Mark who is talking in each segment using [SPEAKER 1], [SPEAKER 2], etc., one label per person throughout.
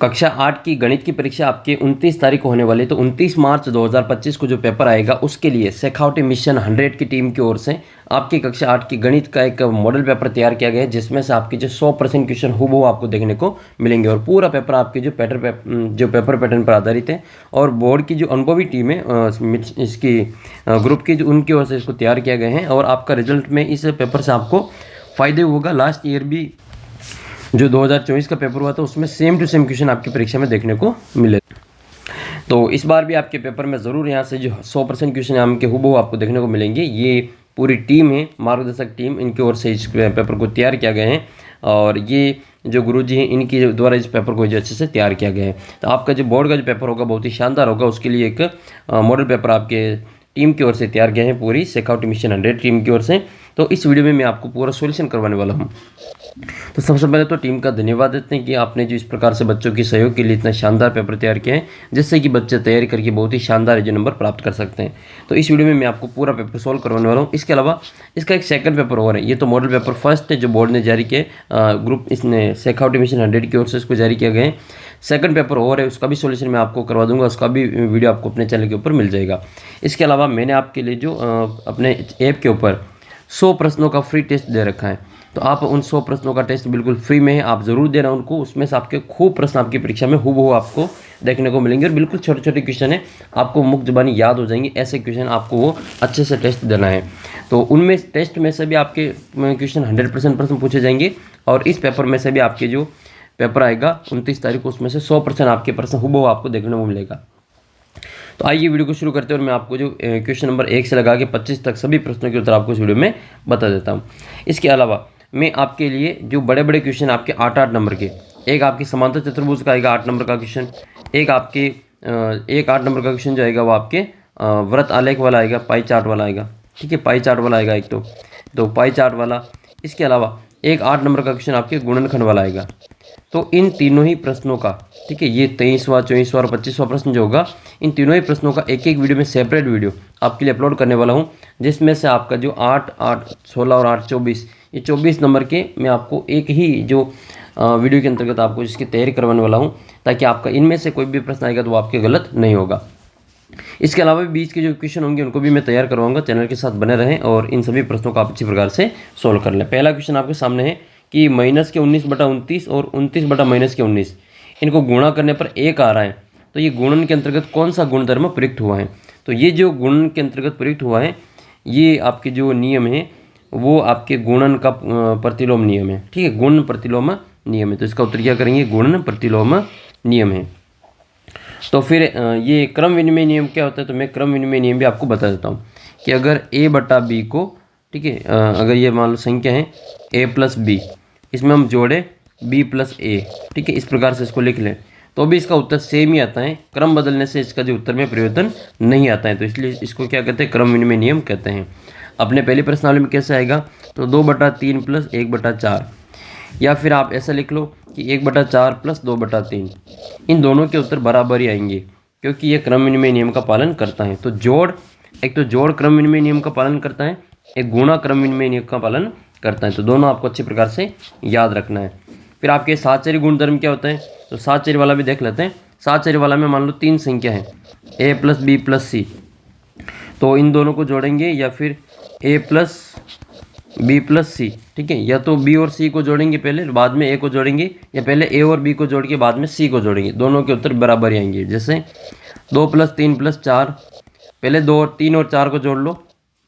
[SPEAKER 1] कक्षा 8 की गणित की परीक्षा आपके 29 तारीख को होने वाली है। तो 29 मार्च 2025 को जो पेपर आएगा उसके लिए शेखावटी मिशन 100 की टीम की ओर से आपकी कक्षा 8 की गणित का एक मॉडल पेपर तैयार किया गया है, जिसमें से आपके जो 100% क्वेश्चन हूबहू आपको देखने को मिलेंगे और पूरा पेपर आपके जो पेपर पैटर्न पर आधारित है। और बोर्ड की जो अनुभवी टीम है इसकी ग्रुप की जो उनकी ओर से इसको तैयार किया गया है और आपका रिजल्ट में इस पेपर से आपको फ़ायदे होगा। लास्ट ईयर भी जो 2024 का पेपर हुआ था उसमें सेम टू सेम क्वेश्चन आपकी परीक्षा में देखने को मिले। तो इस बार भी आपके पेपर में ज़रूर यहाँ से जो 100% क्वेश्चन आपके हूबहू आपको देखने को मिलेंगे। ये पूरी टीम है, मार्गदर्शक टीम, इनकी ओर से इस पेपर को तैयार किया गया है और ये जो गुरुजी हैं इनके द्वारा इस पेपर को जो अच्छे से तैयार किया गया है। तो आपका जो बोर्ड का जो पेपर होगा बहुत ही शानदार होगा। उसके लिए एक मॉडल पेपर आपके टीम की ओर से तैयार किया है, पूरी शेखावटी मिशन 100 टीम की ओर से। तो इस वीडियो में मैं आपको पूरा सॉल्यूशन करवाने वाला हूँ। तो सबसे पहले तो टीम का धन्यवाद देते हैं कि आपने जो इस प्रकार से बच्चों के सहयोग के लिए इतना शानदार पेपर तैयार किया है, जिससे कि बच्चे तैयारी करके बहुत ही शानदार जो नंबर प्राप्त कर सकते हैं। तो इस वीडियो में मैं आपको पूरा पेपर सॉल्व करवाने वाला हूँ। इसके अलावा इसका एक सेकंड पेपर और है। ये तो मॉडल पेपर फर्स्ट है जो बोर्ड ने जारी किया, ग्रुप इसने शेखावटी मिशन 100 की ओर से इसको जारी किया गया है। सेकंड पेपर और है, उसका भी सॉल्यूशन मैं आपको करवा दूंगा, उसका भी वीडियो आपको अपने चैनल के ऊपर मिल जाएगा। इसके अलावा मैंने आपके लिए जो अपने ऐप के ऊपर 100 प्रश्नों का फ्री टेस्ट दे रखा है। तो आप उन 100 प्रश्नों का टेस्ट बिल्कुल फ्री में है, आप ज़रूर देना उनको। उसमें से आपके खूब प्रश्न आपकी परीक्षा में हूबहू आपको देखने को मिलेंगे और बिल्कुल छोटे छोटे क्वेश्चन है, आपको मुक्त ज़बानी याद हो जाएंगे। ऐसे क्वेश्चन आपको वो अच्छे से टेस्ट देना है। तो उनमें टेस्ट में से भी आपके क्वेश्चन 100% प्रश्न पूछे जाएंगे और इस पेपर में से भी आपके जो पेपर आएगा 29 तारीख को उसमें से 100% आपके प्रश्न हूबहू आपको देखने को मिलेगा। तो आइए वीडियो को शुरू करते हैं और मैं आपको जो क्वेश्चन नंबर 1 से लगा के 25 तक सभी प्रश्नों के उत्तर आपको इस वीडियो में बता देता हूँ। इसके अलावा मैं आपके लिए जो बड़े बड़े क्वेश्चन आपके 8-8 नंबर के, एक आपकी समांतर चतुर्भुज का आएगा 8 नंबर का क्वेश्चन, एक 8 नंबर का क्वेश्चन जो आएगा वो आपके व्रत आलेख वाला आएगा, पाई चार्ट वाला आएगा। ठीक है, पाई चार्ट वाला आएगा एक तो पाई चार्ट वाला। इसके अलावा एक 8 नंबर का क्वेश्चन आपके गुणनखंड वाला आएगा। तो इन तीनों ही प्रश्नों का, ठीक है, ये 23वां 24वां और 25वां प्रश्न जो होगा, इन तीनों ही प्रश्नों का एक एक वीडियो में सेपरेट वीडियो आपके लिए अपलोड करने वाला हूँ, जिसमें से आपका जो 8, 8, 16 और 8, 24, ये 24 नंबर के मैं आपको एक ही जो वीडियो के अंतर्गत आपको इसकी तैयारी करवाने वाला हूँ, ताकि आपका इनमें से कोई भी प्रश्न आएगा तो वो आपके गलत नहीं होगा। इसके अलावा भी बीच के जो क्वेश्चन होंगे उनको भी मैं तैयार करवाऊंगा। चैनल के साथ बने रहें और इन सभी प्रश्नों को आप अच्छी प्रकार से सोल्व कर लें। पहला क्वेश्चन आपके सामने है कि -19/29 और 29/-19 इनको गुणा करने पर 1 आ रहा है, तो ये गुणन के अंतर्गत कौन सा गुणधर्म प्रयुक्त हुआ है? तो ये जो गुणन के अंतर्गत प्रयुक्त हुआ है, ये आपके जो नियम है वो आपके गुणन का प्रतिलोम नियम है। ठीक है, गुण प्रतिलोम नियम है। तो इसका उत्तर क्या करेंगे? गुणन प्रतिलोम नियम है। तो फिर ये क्रम विनिमय नियम क्या होता है? तो मैं क्रम विनिमय नियम भी आपको बता देता हूँ कि अगर a/b को, ठीक है, अगर ये मान लो संख्या है a+b, इसमें हम जोड़े b+a, ठीक है, इस प्रकार से इसको लिख लें तो भी इसका उत्तर सेम ही आता है। क्रम बदलने से इसका जो उत्तर में परिवर्तन नहीं आता है, तो इसलिए इसको क्या कहते हैं? क्रम विनिमय नियम कहते हैं। अपने पहली प्रश्नावली में कैसे आएगा? तो 2/3 + 1/4, या फिर आप ऐसा लिख लो कि 1/4 + 2/3, इन दोनों के उत्तर बराबर ही आएंगे क्योंकि ये क्रम विनिमय नियम का पालन करता है। तो एक तो जोड़ क्रम विनिमय नियम का पालन करता है, एक गुणा क्रम विनिमय नियम का पालन करता है। तो दोनों आपको अच्छी प्रकार से याद रखना है। फिर आपके साहचर्य गुणधर्म क्या होता है? तो साहचर्य वाला भी देख लेते हैं। साहचर्य वाला में मान लो 3 संख्या है a + b + c, तो इन दोनों को जोड़ेंगे या फिर a + b + c, ठीक है, या तो b और c को जोड़ेंगे पहले, बाद में a को जोड़ेंगे, या पहले a और b को जोड़ के बाद में c को जोड़ेंगे। दोनों के उत्तर बराबर ही आएंगे। जैसे 2 + 3 + 4, पहले 2 और 3 और 4 को जोड़ लो,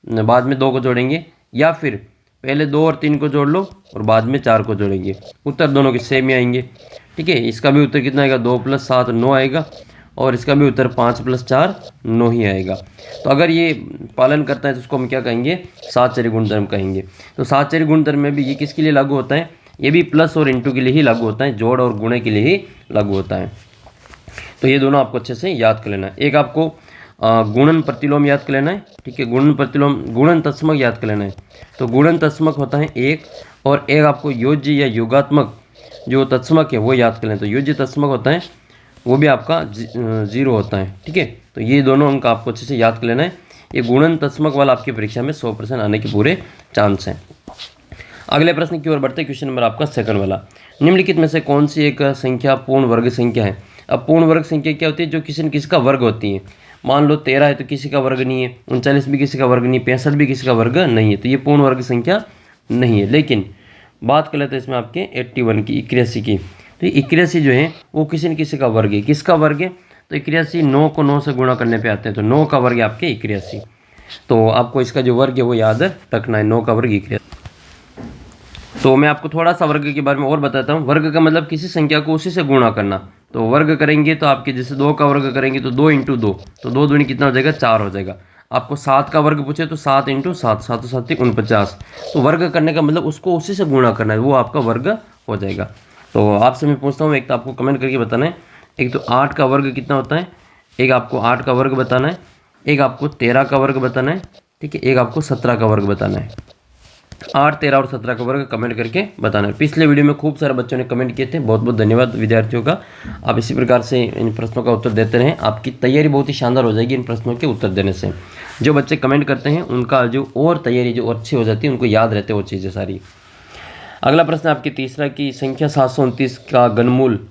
[SPEAKER 1] बाद में 2 को जोड़ेंगे, या फिर पहले 2 और 3 को जोड़ लो और बाद में 4 को जोड़ेंगे। उत्तर दोनों के सेम ही आएंगे। ठीक है, इसका भी उत्तर कितना आएगा? 2 + 7 9 आएगा और इसका भी उत्तर 5 + 4 9 ही आएगा। तो अगर ये पालन करता है तो उसको हम क्या कहेंगे? साहचर्य गुणधर्म कहेंगे। तो साहचर्य गुणधर्म में भी ये किसके लिए लागू होता है? ये भी प्लस और इंटू के लिए ही लागू होता है, जोड़ और गुणे के लिए ही लागू होता है। तो ये दोनों आपको अच्छे से याद कर लेना है। एक आपको गुणन प्रतिलोम याद कर लेना है, ठीक है, गुणन प्रतिलोम, गुणन तत्समक याद कर लेना है। तो गुणन तत्समक होता है 1, और एक आपको योज्य या योगात्मक जो तत्समक है वो याद कर लें। तो योज्य तत्समक होता है वो भी आपका 0 होता है। ठीक है, तो ये दोनों अंक आपको अच्छे से याद कर लेना है। ये गुणन तत्समक वाला आपकी परीक्षा में 100% आने के पूरे चांस हैं। अगले प्रश्न की ओर बढ़ते हैं, क्वेश्चन नंबर आपका सेकंड वाला। निम्नलिखित में से कौन सी एक संख्या पूर्ण वर्ग संख्या है। अब पूर्ण वर्ग संख्या क्या होती है, जो किसी न किसी का वर्ग होती है। मान लो 13 है तो किसी का वर्ग नहीं है, 39 भी किसी का वर्ग नहीं, 65 भी किसी का वर्ग नहीं है, तो ये पूर्ण वर्ग संख्या नहीं है। लेकिन बात कर लेते हैं इसमें आपके 81 की, 81 की। तो 81 जो है वो किसी न किसी का वर्ग है। किसका वर्ग है, तो 81 9 को 9 से गुणा करने पे आते हैं, तो 9 का वर्ग है आपके 81। तो आपको इसका जो वर्ग है वो याद रखना है, 9 का वर्ग 81। तो मैं आपको थोड़ा सा वर्ग के बारे में और बताता हूँ। वर्ग का मतलब किसी संख्या को उसी से गुणा करना। तो वर्ग करेंगे तो आपके जैसे 2 का वर्ग करेंगे तो 2 × 2, तो 2 दूनी कितना हो जाएगा, 4 हो जाएगा। आपको 7 का वर्ग पूछे तो 7 × 7, 7 7 49। तो वर्ग करने का मतलब उसको उसी से गुणा करना है, वो आपका वर्ग हो जाएगा। तो आपसे मैं पूछता हूँ, एक तो आपको कमेंट करके बताना है, एक तो 8 का वर्ग कितना होता है, एक आपको 8 का वर्ग बताना है, एक आपको 13 का वर्ग बताना है, ठीक है, एक आपको 17 का वर्ग बताना है। 8, 13 और 17 का वर्ग कमेंट करके बताना है। पिछले वीडियो में खूब सारे बच्चों ने कमेंट किए थे, बहुत बहुत धन्यवाद विद्यार्थियों का। आप इसी प्रकार से इन प्रश्नों का उत्तर देते रहें, आपकी तैयारी बहुत ही शानदार हो जाएगी इन प्रश्नों के उत्तर देने से। जो बच्चे कमेंट करते हैं उनका जो और तैयारी जो अच्छी हो जाती है, उनको याद रहते हैं वो चीज़ें सारी। अगला प्रश्न आपकी तीसरा की संख्या 729 का घनमूल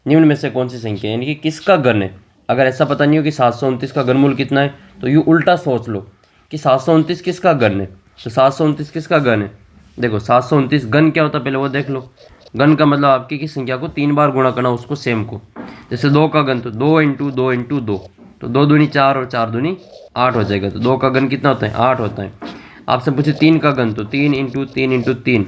[SPEAKER 1] निम्न में से कौन सी संख्या है, यानी कि किसका घन है। अगर ऐसा पता नहीं हो कि 729 का घनमूल कितना है, तो यूँ उल्टा सोच लो कि 729 किसका घन है। तो 729 किसका घन है, देखो 729 घन क्या होता है पहले वो देख लो। घन का मतलब आपकी किस संख्या को 3 बार गुणा करना, उसको सेम को। जैसे 2 का घन तो 2 × 2 × 2, तो 2 दूनी 4 और 4 दूनी 8 हो जाएगा। तो 2 का घन कितना होता है, 8 होता है। आपसे पूछे 3 का घन तो 3 × 3 × 3,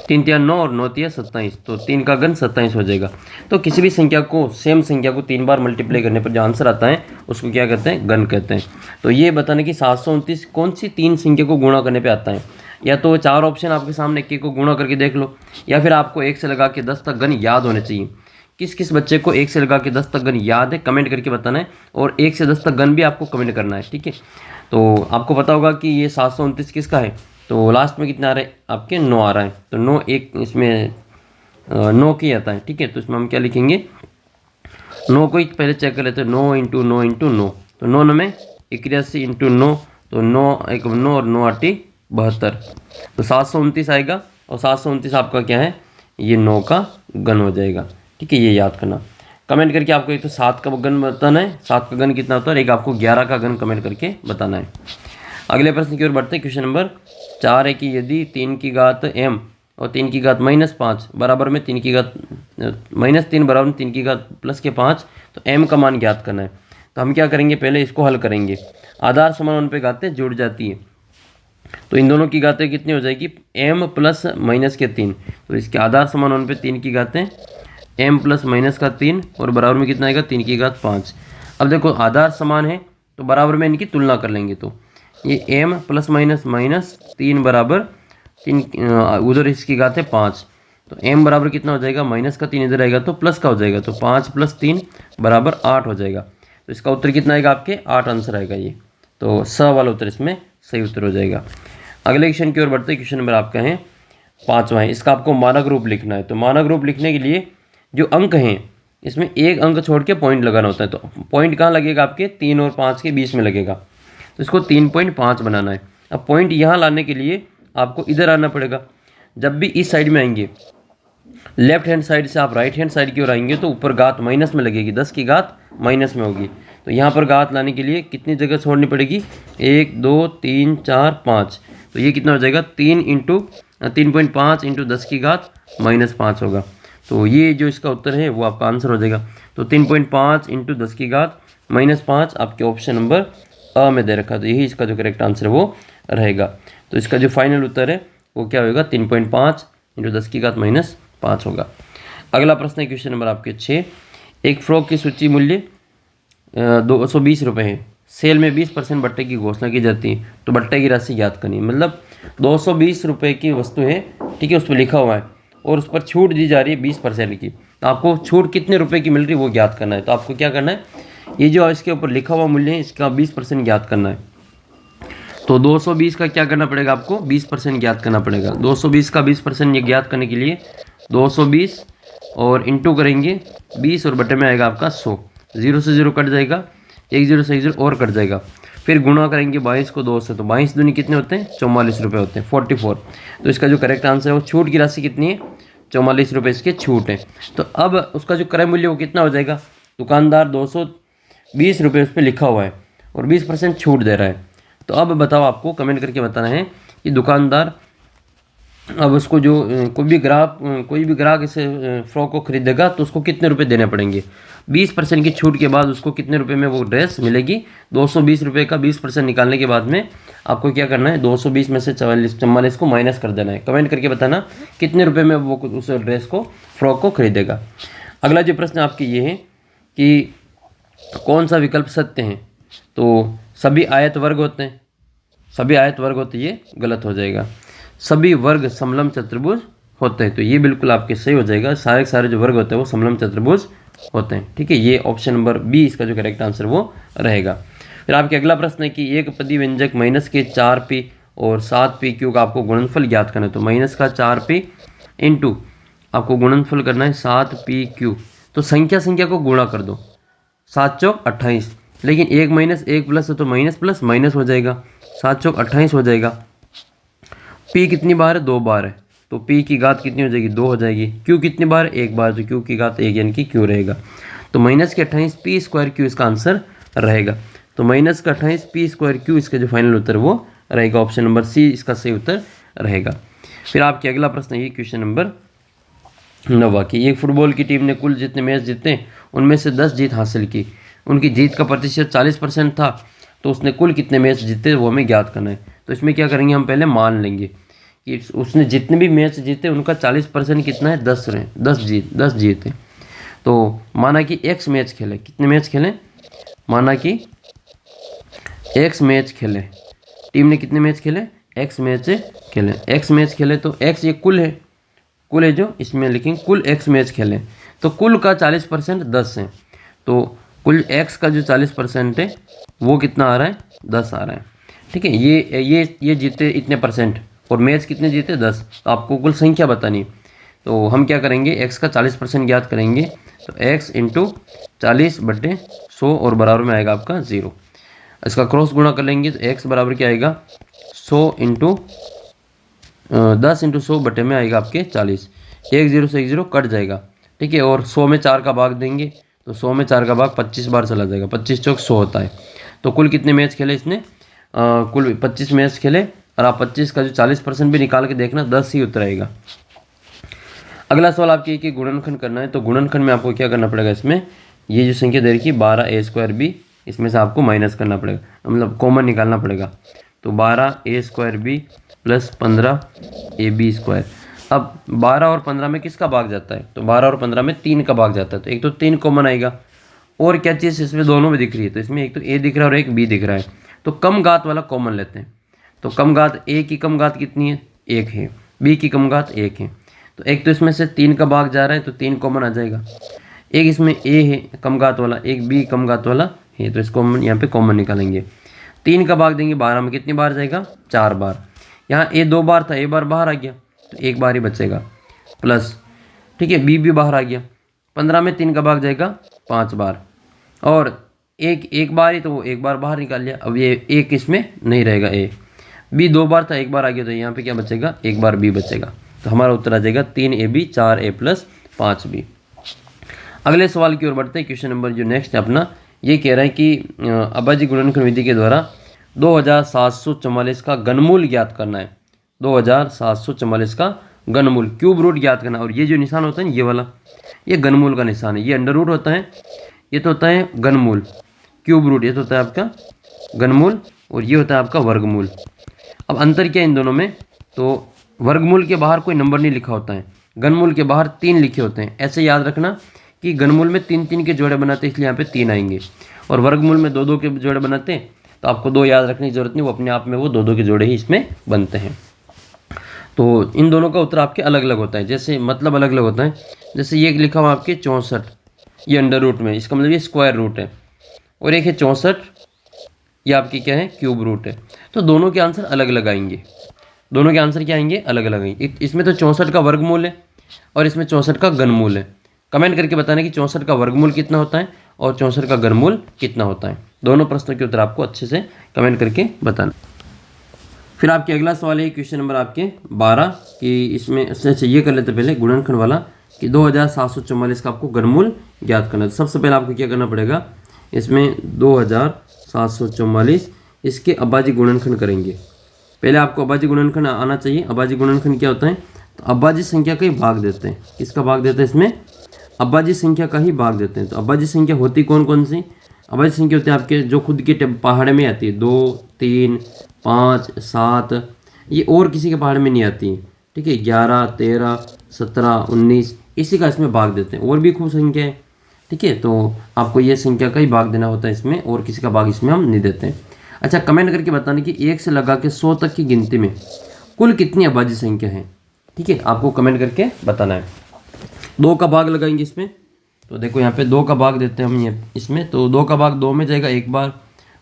[SPEAKER 1] 3 × 9 और 9 × 27, तो 3 का घन 27 हो जाएगा। तो किसी भी संख्या को, सेम संख्या को 3 बार मल्टीप्लाई करने पर जो आंसर आता है उसको क्या कहते हैं, घन कहते हैं। तो ये बताना कि 729 कौन सी 3 संख्या को गुणा करने पे आता है। या तो 4 ऑप्शन आपके सामने, एक को गुणा करके देख लो, या फिर आपको 1 से लगा के 10 तक घन याद होने चाहिए। किस किस बच्चे को 1 से लगा के 10 तक घन याद है, कमेंट करके बताना है। और 1 से 10 तक घन भी आपको कमेंट करना है, ठीक है। तो आपको पता होगा कि ये 729 किसका है। तो लास्ट में कितना आ रहा है आपके, 9 आ रहा है। तो 9 एक इसमें 9 की आता है, ठीक है। तो इसमें हम क्या लिखेंगे, 9 को ही पहले चेक कर लेते हैं। 9 × 9 × 9, तो 9 में 81 × 9, तो 9 1 9 और 9 8 72, तो 729 आएगा। और 729 आपका क्या है, ये 9 का घन हो जाएगा, ठीक है। ये याद करना, कमेंट करके आपको एक तो 7 का घन बताना है, 7 का घन कितना होता है, और एक आपको 11 का घन कमेंट करके बताना है। अगले प्रश्न की ओर बढ़ते हैं। क्वेश्चन नंबर 4 है कि यदि 3 की घात m और 3 की घात -5 बराबर में 3 की घात -3 बराबर में 3 की घात +5, तो m का मान ज्ञात करना है। तो हम क्या करेंगे, पहले इसको हल करेंगे। आधार समान उन पे घातें जुड़ जाती है, तो इन दोनों की घातें कितनी हो जाएगी, m प्लस माइनस के 3। तो इसके आधार समान होने पे 3 की घातें m प्लस माइनस का 3 और बराबर में कितना आएगा, 3 की घात 5। अब देखो आधार समान है तो बराबर में इनकी तुलना कर लेंगे। तो ये m प्लस माइनस 3 बराबर 3, उधर इसकी घात है 5, तो m बराबर कितना हो जाएगा, माइनस का 3 इधर आएगा तो प्लस का हो जाएगा, तो 5 + 3 बराबर 8 हो जाएगा। तो इसका उत्तर कितना आएगा आपके, 8 आंसर आएगा ये। तो स वाला उत्तर इसमें सही उत्तर हो जाएगा। अगले क्वेश्चन की ओर बढ़ते हैं। क्वेश्चन नंबर आपका है 5वां है, इसका आपको मानक रूप लिखना है। तो मानक रूप लिखने के लिए जो अंक हैं इसमें एक अंक छोड़ के पॉइंट लगाना होता है। तो पॉइंट कहाँ लगेगा आपके, 3 और 5 के बीच में लगेगा, तो इसको 3.5 बनाना है। अब पॉइंट यहाँ लाने के लिए आपको इधर आना पड़ेगा। जब भी इस साइड में आएंगे, लेफ्ट हैंड साइड से आप राइट हैंड साइड की ओर आएंगे तो ऊपर घात माइनस में लगेगी, 10 की घात माइनस में होगी। तो यहाँ पर घात लाने के लिए कितनी जगह छोड़नी पड़ेगी, 1 2 3 4 5, तो ये कितना हो जाएगा, 3.5 × 10 की घात -5 होगा। तो ये जो इसका उत्तर है वो आपका आंसर हो जाएगा। तो 3.5 × 10 की घात -5 आपके ऑप्शन नंबर अ में दे रखा, तो यही इसका जो करेक्ट आंसर है वो रहेगा। तो इसका जो फाइनल उत्तर है वो क्या होगा, 3.5 × 10 की घात -5 होगा। अगला प्रश्न है क्वेश्चन नंबर आपके 6, एक फ्रॉक की सूची मूल्य 220 रुपये है, सेल में 20% बट्टे की घोषणा की जाती है, तो बट्टे की राशि ज्ञात करनी है। मतलब 220 रुपये की वस्तु है, ठीक है, उस पर लिखा हुआ है और उस पर छूट दी जा रही है 20% की। तो आपको छूट कितने रुपए की मिल रही है वो ज्ञात करना है। तो आपको क्या करना है, ये जो इसके ऊपर लिखा हुआ मूल्य है इसका 20% ज्ञात करना है। तो 220 का क्या करना पड़ेगा, आपको 20% ज्ञात करना पड़ेगा। 220 का 20% ये ज्ञात करने के लिए 220 और इंटू करेंगे 20 और बटे में आएगा आपका 100, 0 से 0 कट जाएगा, 1 0 से 1 0 और कट जाएगा। फिर गुणा करेंगे 22 को 2 से, तो 22 दूनी कितने होते हैं, 44 रुपये होते हैं, 44। तो इसका जो करेक्ट आंसर है वो छूट की राशि कितनी है, ₹244 इसके छूट है। तो अब उसका जो क्रय मूल्य वो कितना हो जाएगा, दुकानदार ₹220 उस पर लिखा हुआ है और 20% छूट दे रहा है। तो अब बताओ, आपको कमेंट करके बताना है कि दुकानदार अब उसको जो कोई भी ग्राहक इस फ्रॉक को खरीदेगा तो उसको कितने रुपए देने पड़ेंगे। 20% की छूट के बाद उसको कितने रुपए में वो ड्रेस मिलेगी, ₹220 का 20% निकालने के बाद में आपको क्या करना है, 220 में से 44 को माइनस कर देना है। कमेंट करके बताना कितने रुपए में वो उस ड्रेस को, फ्रॉक को खरीदेगा। अगला जो प्रश्न आपकी ये है कि कौन सा विकल्प सत्य है। तो सभी आयत वर्ग होते हैं, सभी आयत वर्ग होते, ये गलत हो जाएगा। सभी वर्ग समलंब चतुर्भुज होते हैं, तो ये बिल्कुल आपके सही हो जाएगा। सारे के सारे जो वर्ग होते हैं वो समलंब चतुर्भुज होते हैं। ठीक है, ये ऑप्शन नंबर बी इसका जो करेक्ट आंसर वो रहेगा। फिर आपके अगला प्रश्न है कि एक पदी व्यंजक माइनस के 4p और 7pq का आपको गुणनफल ज्ञात करना है। तो माइनस का 4p इंटू आपको गुणनफल करना है 7pq। तो संख्या संख्या को गुणा कर दो, 7 चौक 28, लेकिन 1 माइनस 1 प्लस है तो माइनस प्लस माइनस हो जाएगा, 7 चौक 28 हो जाएगा। p कितनी बार है, 2 बार है, तो p की घात कितनी हो जाएगी, 2 हो जाएगी। q कितनी बार है, 1 बार, तो q की घात 1 यानी कि q रहेगा। तो माइनस के 28 p स्क्वायर q इसका आंसर रहेगा। तो माइनस का 28 p स्क्वायर q इसका जो फाइनल उत्तर वो रहेगा। ऑप्शन नंबर सी इसका सही उत्तर रहेगा। फिर आपके अगला प्रश्न है क्वेश्चन नंबर 9 कि एक फुटबॉल की टीम ने कुल जितने मैच जीते उनमें से 10 जीत हासिल की, उनकी जीत का प्रतिशत 40% था, तो उसने कुल कितने मैच जीते वो हमें ज्ञात करना है। तो इसमें क्या करेंगे, हम पहले मान लेंगे कि उसने जितने भी मैच जीते उनका 40% कितना है, 10 रहे, 10 जीते। तो माना कि x मैच खेले, कितने मैच खेले, माना कि x मैच खेले, टीम ने कितने मैच खेले, x मैच खेले, x मैच खेले तो x ये कुल है जो इसमें लिखेंगे कुल x मैच खेले, तो कुल का 40% 10 है, तो कुल x का जो 40% है वो कितना आ रहा है, 10 आ रहा है। ठीक है, ये जीते इतने परसेंट और मैच कितने जीते, 10। तो आपको कुल संख्या बतानी है, तो हम क्या करेंगे, x का 40% ज्ञात करेंगे, तो x इंटू 40/100 और बराबर में आएगा आपका 0। इसका क्रॉस गुणा कर लेंगे तो x बराबर क्या आएगा, 10 इंटू 100 बटे में आएगा आपके 40। 1 0 से 1 0 कट जाएगा। ठीक है, और 100 में 4 का भाग देंगे तो 100 में 4 का भाग 25 बार चला जाएगा, 25 चौक 100 होता है। तो कुल कितने मैच खेले इसने, कुल 25 मैच खेले, और आप 25 का जो 40% भी निकाल के देखना, 10 ही उत्तर आएगा। अगला सवाल आपके एक गुणनखंड करना है। तो गुणनखंड में आपको क्या करना पड़ेगा, इसमें ये जो संख्या दे रखी 12a² इसमें से आपको माइनस करना पड़ेगा, मतलब कॉमन निकालना पड़ेगा। तो 12a² प्लस 15ab²। अब 12 और 15 में किसका भाग जाता है, तो 12 और 15 में 3 का भाग जाता है, तो एक तो 3 कॉमन आएगा। और क्या चीज़ इसमें दोनों में दिख रही है, तो इसमें एक तो a दिख रहा है और एक b दिख रहा है, तो कम घात वाला कॉमन लेते हैं। तो कम घात a की कम घात कितनी है, 1 है, b की कम घात 1 है, तो एक तो इसमें से 3 का भाग जा रहा है तो 3 कॉमन आ जाएगा। एक इसमें a है कम घात वाला, एक b कम घात वाला है, तो इसको हम यहाँ पे कॉमन निकालेंगे। 3 का भाग देंगे 12 में, कितनी बार जाएगा, 4 बार। यहाँ a 2 बार था, a बार बाहर आ गया तो 1 बार ही बचेगा, प्लस ठीक है b भी बाहर आ गया। 15 में 3 का भाग जाएगा 5 बार, और एक बार ही तो वो 1 बार बाहर निकाल लिया। अब ये एक इसमें नहीं रहेगा, a b 2 बार था, 1 बार आ गया, तो यहाँ पे क्या बचेगा, 1 बार b बचेगा। तो हमारा उत्तर आ जाएगा 3ab 4a प्लस 5b। अगले सवाल की ओर बढ़ते हैं। क्वेश्चन नंबर जो नेक्स्ट है अपना, ये कह रहा है कि अभाज्य गुणनखंड विधि के द्वारा 2744 का घनमूल ज्ञात करना है। 2744 का घनमूल क्यूब रूट ज्ञात करना, और ये जो निशान होता है ये वाला, ये घनमूल का निशान है, ये अंडर रूट होता है, ये तो होता है घनमूल, क्यूब रूट ये तो होता है आपका घनमूल, और ये होता है आपका वर्गमूल। अब अंतर क्या है इन दोनों में, तो वर्गमूल के बाहर कोई नंबर नहीं लिखा होता है, घनमूल के बाहर 3 लिखे होते हैं। ऐसे याद रखना कि घनमूल में 3-3 के जोड़े बनाते हैं, इसलिए यहाँ पे 3 आएंगे, और वर्गमूल में 2-2 के जोड़े बनाते हैं, तो आपको 2 याद रखने की जरूरत नहीं, वो अपने आप में वो 2-2 के जोड़े ही इसमें बनते हैं। तो इन दोनों का उत्तर आपके अलग अलग होता है, जैसे मतलब अलग अलग होता है। जैसे ये लिखा हुआ आपके 64, ये अंडर रूट में, इसका मतलब ये स्क्वायर रूट है, और एक है 64, ये आपकी क्या है, क्यूब रूट है। तो दोनों के आंसर अलग अलग आएंगे, दोनों के आंसर क्या आएंगे, अलग अलग आएंगे। इसमें तो 64 का वर्गमूल है और इसमें 64 का घनमूल है। कमेंट करके बताना कि 64 का वर्गमूल कितना होता है और 64 का घनमूल कितना होता है। दोनों प्रश्नों के उत्तर आपको अच्छे से कमेंट करके बताना। फिर आपके अगला सवाल है क्वेश्चन नंबर आपके 12 कि इसमें अच्छा ये कर लेते पहले गुणनखंड वाला कि 2744 का आपको घनमूल ज्ञात करना है। तो सबसे पहले आपको क्या करना पड़ेगा, इसमें 2744 इसके अभाज्य गुणनखंड करेंगे। पहले आपको अभाज्य गुणनखंड आना चाहिए। अभाज्य गुणनखंड क्या होता है, तो अभाज्य संख्या का ही भाग देते हैं। किसका भाग देते हैं, इसमें अभाज्य संख्या का ही भाग देते हैं। तो अभाज्य संख्या होती कौन कौन सी, अभाज्य संख्या होती है आपके जो खुद के पहाड़ में आती है, 2, 3, 5, 7, ये और किसी के पहाड़ में नहीं आती है। ठीक है, 11, 13, 17, 19 इसी का इसमें भाग देते हैं। और भी खूब संख्या है। ठीक है, तो आपको ये संख्या का ही भाग देना होता है इसमें, और किसी का भाग इसमें हम नहीं देते हैं। अच्छा, कमेंट करके बताना कि 1 से लगा के 100 तक की गिनती में कुल कितनी अभाज्य संख्या है। ठीक है, आपको कमेंट करके बताना है। 2 का भाग लगाएंगे इसमें, तो देखो यहाँ पे 2 का भाग देते हैं हम ये इसमें। तो 2 का भाग 2 में जाएगा 1 बार,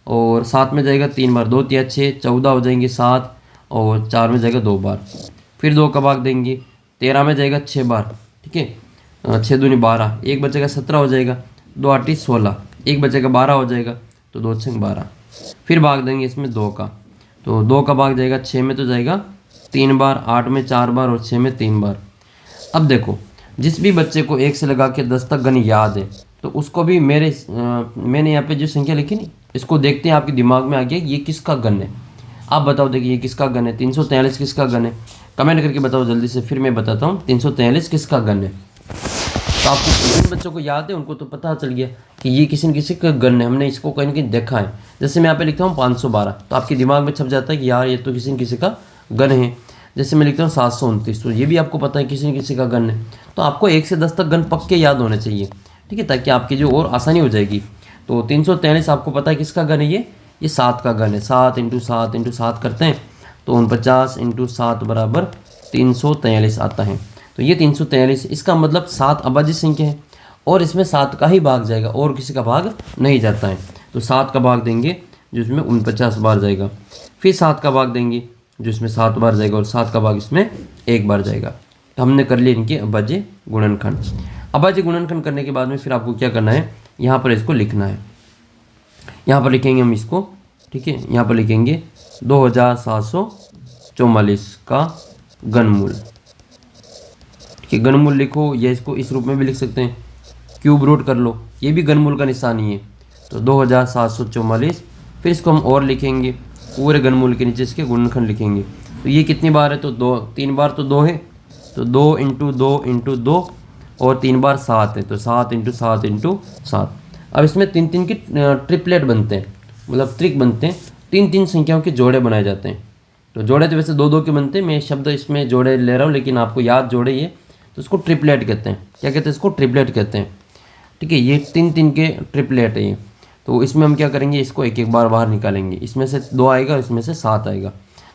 [SPEAKER 1] और 7 में जाएगा 3 बार, 2 3 6 14 हो जाएंगे 7, और 4 में जाएगा 2 बार। फिर 2 का भाग देंगे 13 में जाएगा 6 बार। ठीक है, 6 दूनी 12, 1 बचेगा 17 हो जाएगा, 2 8 16, 1 बचेगा 12 हो जाएगा, तो 2 6 12। फिर भाग देंगे इसमें 2 का, तो 2 का भाग जाएगा 6 में तो जाएगा 3 बार, 8 में 4 बार, और 6 में 3 बार। अब देखो, जिस भी बच्चे को 1 से लगा के 10 तक गण याद है, तो उसको भी मैंने यहाँ पे जो संख्या लिखी नहीं, इसको देखते हैं आपके दिमाग में आ गया ये किसका गण है। आप बताओ, देखिए ये किसका गण है, 343 किसका गण है, कमेंट करके बताओ जल्दी से। फिर मैं बताता हूँ 343 किसका गण है। तो आपको जिन बच्चों को याद है उनको तो पता चल गया कि ये किसी न किसी का गण है, हमने इसको कहीं ना कहीं देखा है। जैसे मैं यहाँ पे लिखता हूँ 512, तो आपके दिमाग में छप जाता है कि यार ये तो किसी न किसी का गण है। जैसे मैं लिखता हूँ 729, तो ये भी आपको पता है किसी न किसी का गण है। तो आपको 1 से 10 तक गण पक्के याद होने चाहिए। ठीक है, ताकि आपकी जो और आसानी हो जाएगी। तो 343 आपको पता है किसका गण है, ये 7 का गण है। 7 × 7 × 7 करते हैं तो 49 × 7 बराबर 343 आता है। तो ये 343, इसका मतलब 7 अभाज्य संख्या है, और इसमें 7 का ही भाग जाएगा, और किसी का भाग नहीं जाता है। तो 7 का भाग देंगे जिसमें 49 बार जाएगा, फिर 7 का भाग देंगे जिसमें 7 बार जाएगा, और 7 का भाग इसमें 1 बार जाएगा। तो हमने कर लिए इनके अभाज्य गुणनखंड। अभाज्य गुणनखंड करने के बाद में फिर आपको क्या करना है, यहाँ पर इसको लिखना है। यहाँ पर लिखेंगे हम इसको। ठीक है, यहाँ पर लिखेंगे 2744 का घनमूल। ठीक है, घनमूल लिखो, या इसको इस रूप में भी लिख सकते हैं, क्यूब रूट कर लो, ये भी घनमूल का निशान ही है। तो 2744, फिर इसको हम और लिखेंगे, पूरे घनमूल के नीचे इसके गुणनखंड लिखेंगे। तो ये कितनी बार है, तो 2, 3 बार तो 2 है, तो 2 × 2 × 2, और 3 बार 7 है, तो 7 × 7 × 7। अब इसमें 3 की ट्रिपलेट बनते हैं, मतलब त्रिक बनते हैं, 3 संख्याओं के जोड़े बनाए जाते हैं। तो जोड़े तो वैसे 2 के बनते हैं, मैं शब्द इसमें जोड़े ले रहा हूँ, लेकिन आपको याद जोड़े ये, तो इसको ट्रिपलेट कहते हैं। क्या कहते हैं, इसको ट्रिपलेट कहते हैं। ठीक है, ये 3 के ट्रिपलेट है ये। तो इसमें हम क्या करेंगे, इसको एक बार बाहर निकालेंगे, इसमें से 2 आएगा, इसमें से 7 आएगा।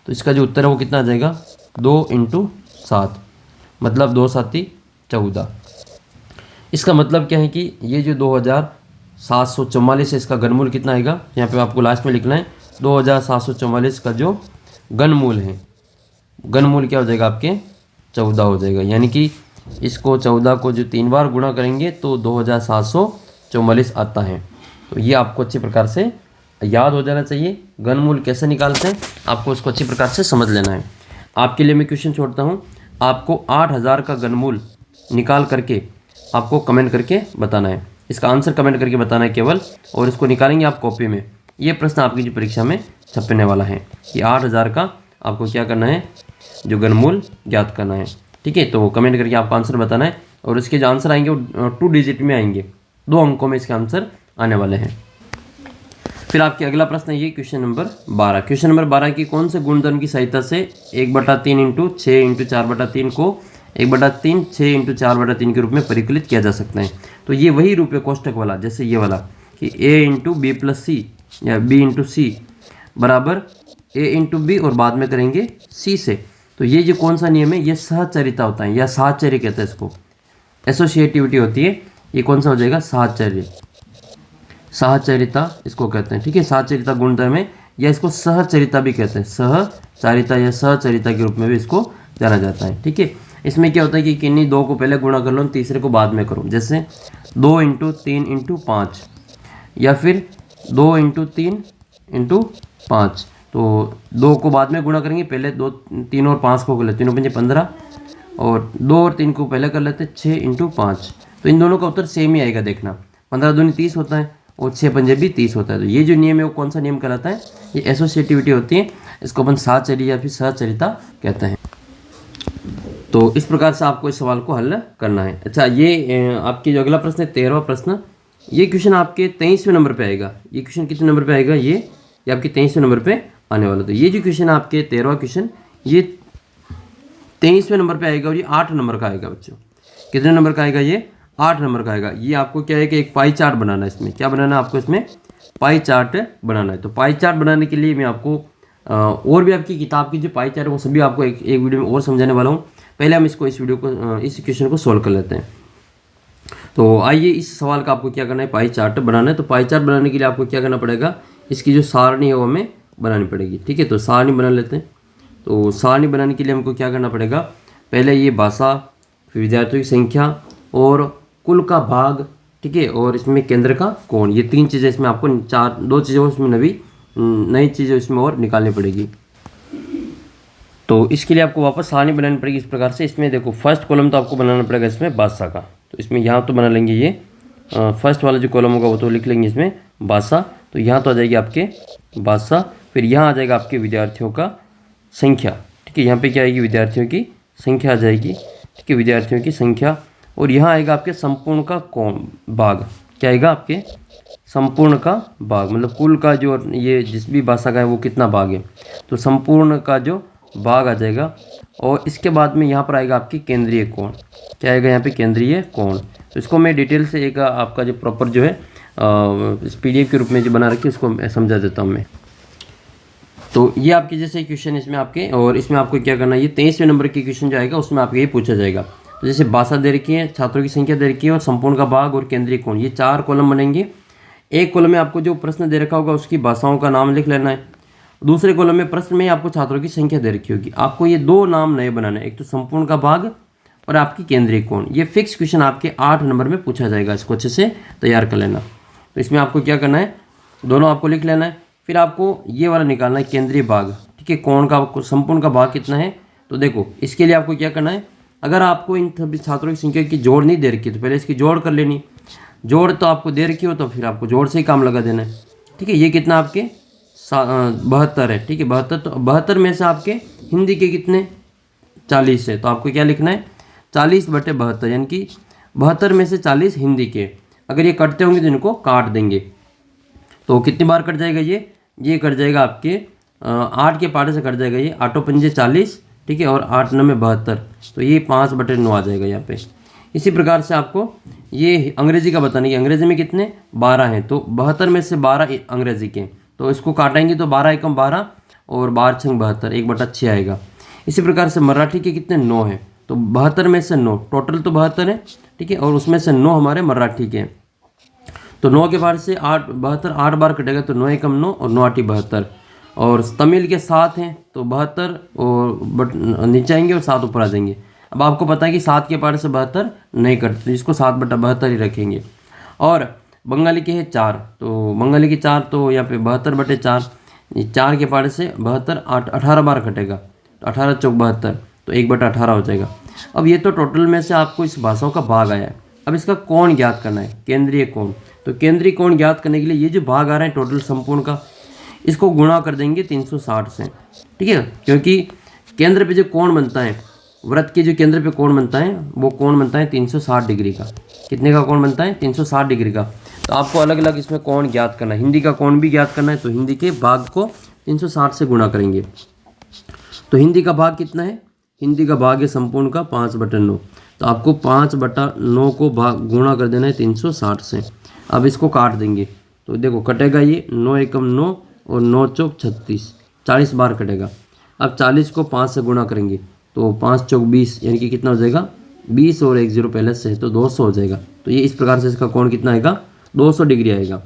[SPEAKER 1] तो इसका जो उत्तर है वो कितना आ जाएगा, 2 × 7, मतलब 2 7 14। इसका मतलब क्या है कि ये जो 2744 है, इसका घनमूल कितना आएगा, यहाँ पे आपको लास्ट में लिखना है 2744 का जो घनमूल है, घनमूल क्या हो जाएगा आपके 14 हो जाएगा। यानी कि इसको 14 को जो 3 बार गुणा करेंगे तो 2744 आता है। तो ये आपको अच्छी प्रकार से याद हो जाना चाहिए। घनमूल कैसे निकालते हैं आपको उसको अच्छी प्रकार से समझ लेना है। आपके लिए मैं क्वेश्चन छोड़ता हूँ, आपको 8000 का घनमूल निकाल करके आपको कमेंट करके बताना है। इसका आंसर कमेंट करके बताना है केवल, और इसको निकालेंगे आप कॉपी में। ये प्रश्न आपकी जो परीक्षा में छपने वाला है कि 8000 का आपको क्या करना है, जो घनमूल ज्ञात करना है। ठीक है, तो कमेंट करके आपको आंसर बताना है, और इसके जो आंसर आएंगे वो 2 डिजिट में आएंगे, 2 अंकों में इसके आंसर आने वाले हैं। फिर आपके अगला प्रश्न है ये क्वेश्चन नंबर 12। क्वेश्चन नंबर 12 की कौन से गुणधर्म की सहायता से 1/3 × 6 × 4/3 को 1/3 6 × 4/3 के रूप में परिकलित किया जा सकता है। तो ये वही रूप है कोष्टक वाला, जैसे ये वाला कि a × b + c या b × c बराबर a × b, और बाद में करेंगे c से। तो ये जो कौन सा नियम है, ये सहचरिता होता है, या साहचर्य कहते हैं इसको, एसोसिएटिविटी होती है। ये कौन सा हो जाएगा, साहचर्य, सहचरिता इसको कहते हैं। ठीक है, सहचरिता गुणधर्म है, या इसको सहचरिता भी कहते हैं, सहचारिता या सहचरिता के रूप में भी इसको जाना जाता है। ठीक है, इसमें क्या होता है कि किन्हीं 2 को पहले गुणा कर लो, तीसरे को बाद में करो। जैसे 2 × 3 × 5, या फिर 2 × 3 × 5, तो 2 को बाद में गुणा करेंगे, पहले 2 3 और 5 को कर लेते हैं, 3 पंजे 15 और 2 और 3 को पहले कर लेते हैं 6 × 5। तो इन दोनों का उत्तर सेम ही आएगा। देखना 15 दूनी 30 होता है और 6 पंजे भी 30 होता है। तो ये जो नियम है वो कौन सा नियम कहलाता है? ये एसोसिएटिविटी होती है, इसको अपन साहचर्य या फिर सहचरिता कहते हैं। तो इस प्रकार से आपको इस सवाल को हल करना है। अच्छा, ये आपकी जो अगला प्रश्न है 13वां प्रश्न, ये क्वेश्चन आपके 23वें नंबर पे आएगा। ये क्वेश्चन कितने नंबर पे आएगा? ये आपके 23वें नंबर पे आने वाला। तो ये जो क्वेश्चन है आपके 13वां क्वेश्चन, ये 23वें नंबर पे आएगा और ये 8 नंबर का आएगा बच्चों। कितने नंबर का आएगा? ये 8 नंबर का आएगा। ये आपको क्या है कि एक पाई चार्ट बनाना है। इसमें क्या बनाना है आपको? इसमें पाई चार्ट बनाना है। तो पाई चार्ट बनाने के लिए मैं आपको और भी आपकी किताब की जो पाई चार्ट है वो सभी आपको एक वीडियो में और समझाने वाला हूँ। पहले हम इस क्वेश्चन को सोल्व कर लेते हैं। तो आइए, इस सवाल का आपको क्या करना है? पाई चार्ट बनाना है। तो पाई चार्ट बनाने के लिए आपको क्या करना पड़ेगा? इसकी जो सारणी है वो हमें बनानी पड़ेगी। ठीक है, तो सारणी बना लेते हैं। तो सारणी बनाने के लिए हमको क्या करना पड़ेगा? पहले ये भाषा, फिर विद्यार्थियों की संख्या और कुल का भाग, ठीक है, और इसमें केंद्र का कोण, ये 3 चीज़ें इसमें आपको 2 चीज़ें इसमें नई चीज़ें इसमें और निकालनी पड़ेगी। तो इसके लिए आपको वापस सारणी बनानी पड़ेगी इस प्रकार से। इसमें देखो फर्स्ट कॉलम तो आपको बनाना पड़ेगा इसमें भाषा का। तो इसमें यहाँ तो बना लेंगे, ये फर्स्ट वाला जो कॉलम होगा वो तो लिख लेंगे इसमें भाषा। तो यहाँ तो आ जाएगी आपके भाषा, फिर यहाँ आ जाएगा आपके विद्यार्थियों का संख्या। ठीक है, यहाँ पे क्या आएगी? विद्यार्थियों की संख्या आ जाएगी। ठीक है, विद्यार्थियों की संख्या, और यहाँ आएगा आपके संपूर्ण का कौन भाग। क्या आएगा? आपके संपूर्ण का भाग, मतलब कुल का जो ये जिस भी भाषा का है वो कितना भाग है, तो संपूर्ण का जो भाग आ जाएगा। और इसके बाद में यहाँ पर आएगा आपकी केंद्रीय कोण। क्या आएगा यहाँ पे? केंद्रीय कोण। तो इसको मैं डिटेल से एक आपका जो प्रॉपर जो है इस PDF के रूप में जो बना रखी है उसको समझा देता हूँ मैं। तो ये आपके जैसे क्वेश्चन इसमें आपके, और इसमें आपको क्या करना है? ये 23वें नंबर की क्वेश्चन जो आएगा उसमें आपको ये पूछा जाएगा। तो जैसे भाषा दे रखी है, छात्रों की संख्या दे रखी है और संपूर्ण का भाग और केंद्रीय कोण, ये 4 कॉलम बनेंगे। एक कॉलम में आपको जो प्रश्न दे रखा होगा उसकी भाषाओं का नाम लिख लेना है। दूसरे कॉलम में प्रश्न में आपको छात्रों की संख्या दे रखी होगी। आपको ये 2 नाम नए बनाने हैं, एक तो संपूर्ण का भाग और आपकी केंद्रीय कोण। ये फिक्स क्वेश्चन आपके 8 नंबर में पूछा जाएगा, इसको अच्छे से तैयार कर लेना। तो इसमें आपको क्या करना है? दोनों आपको लिख लेना है, फिर आपको ये वाला निकालना है केंद्रीय भाग। ठीक है, कोण का संपूर्ण का भाग कितना है? तो देखो इसके लिए आपको क्या करना है? अगर आपको इन सभी छात्रों की संख्या की जोड़ नहीं दे रखी तो पहले इसकी जोड़ कर लेनी। जोड़ तो आपको दे रखी हो तो फिर आपको जोड़ से ही काम लगा देना है। ठीक है, ये कितना आपके 72 है। ठीक है, 72। तो 72 में से आपके हिंदी के कितने? 40 है। तो आपको क्या लिखना है? 40/72, यानी कि 72 में से 40 हिंदी के। अगर ये कटते होंगे तो इनको काट देंगे। तो कितनी बार कट जाएगा? ये कट जाएगा आपके 8 के पार्ट से कट जाएगा ये। 8 पंजे 40, ठीक है, और 8 9 में 72, तो ये 5/9 आ जाएगा यहाँ पे। इसी प्रकार से आपको ये अंग्रेजी का बताने की, अंग्रेजी में कितने? 12 हैं। तो 72 में से 12 अंग्रेजी के, तो इसको काटेंगे तो 12 एकम 12 और 12 छंग 72, 1/6 आएगा। इसी प्रकार से मराठी के कितने? 9 हैं। तो 72 में से 9, टोटल तो 72 है, ठीक है, और उसमें से 9 हमारे मराठी के हैं। तो 9 के बाद से 72 8 बार कटेगा, तो 9 एकम 9 और 9 8 72। और तमिल के 7 हैं, तो 72 और नीचे आएंगे और 7 ऊपर आ जाएंगे। अब आपको पता है कि 7 के पार से 72 नहीं कटते, तो इसको 7/72 ही रखेंगे। और बंगाली के हैं 4, तो बंगाली के 4, तो यहाँ पे 72/4, 4 के पार से 72 18 बार कटेगा, तो 18 चौक 72, तो 1/18 हो जाएगा। अब ये तो टोटल में से आपको इस भाषाओं का भाग आया है। अब इसका कोण ज्ञात करना है, केंद्रीय कोण। तो केंद्रीय कोण ज्ञात करने के लिए ये जो भाग आ रहा है टोटल संपूर्ण का, इसको गुणा कर देंगे 360 से। ठीक है, क्योंकि केंद्र पे जो कोण बनता है, वृत्त के जो केंद्र पे कोण बनता है, वो कोण बनता है 360 डिग्री का। कितने का कोण बनता है? 360 डिग्री का। तो आपको अलग अलग इसमें कोण ज्ञात करना है। हिंदी का कोण भी ज्ञात करना है, तो हिंदी के भाग को 360 से गुणा करेंगे। तो हिंदी का भाग कितना है? हिंदी का भाग है संपूर्ण का 5/9, तो आपको 5/9 को भाग गुणा कर देना है 360 से। अब इसको काट देंगे, तो देखो कटेगा ये 9 एकम 9 और 9 चौक 36, 40 बार कटेगा। अब 40 को 5 से गुणा करेंगे, तो 5 चौक 20, यानी कि कितना हो जाएगा? 20 और 1 0 पहले से है, तो 200 हो जाएगा। तो ये इस प्रकार से इसका कोण कितना आएगा? 200 डिग्री आएगा।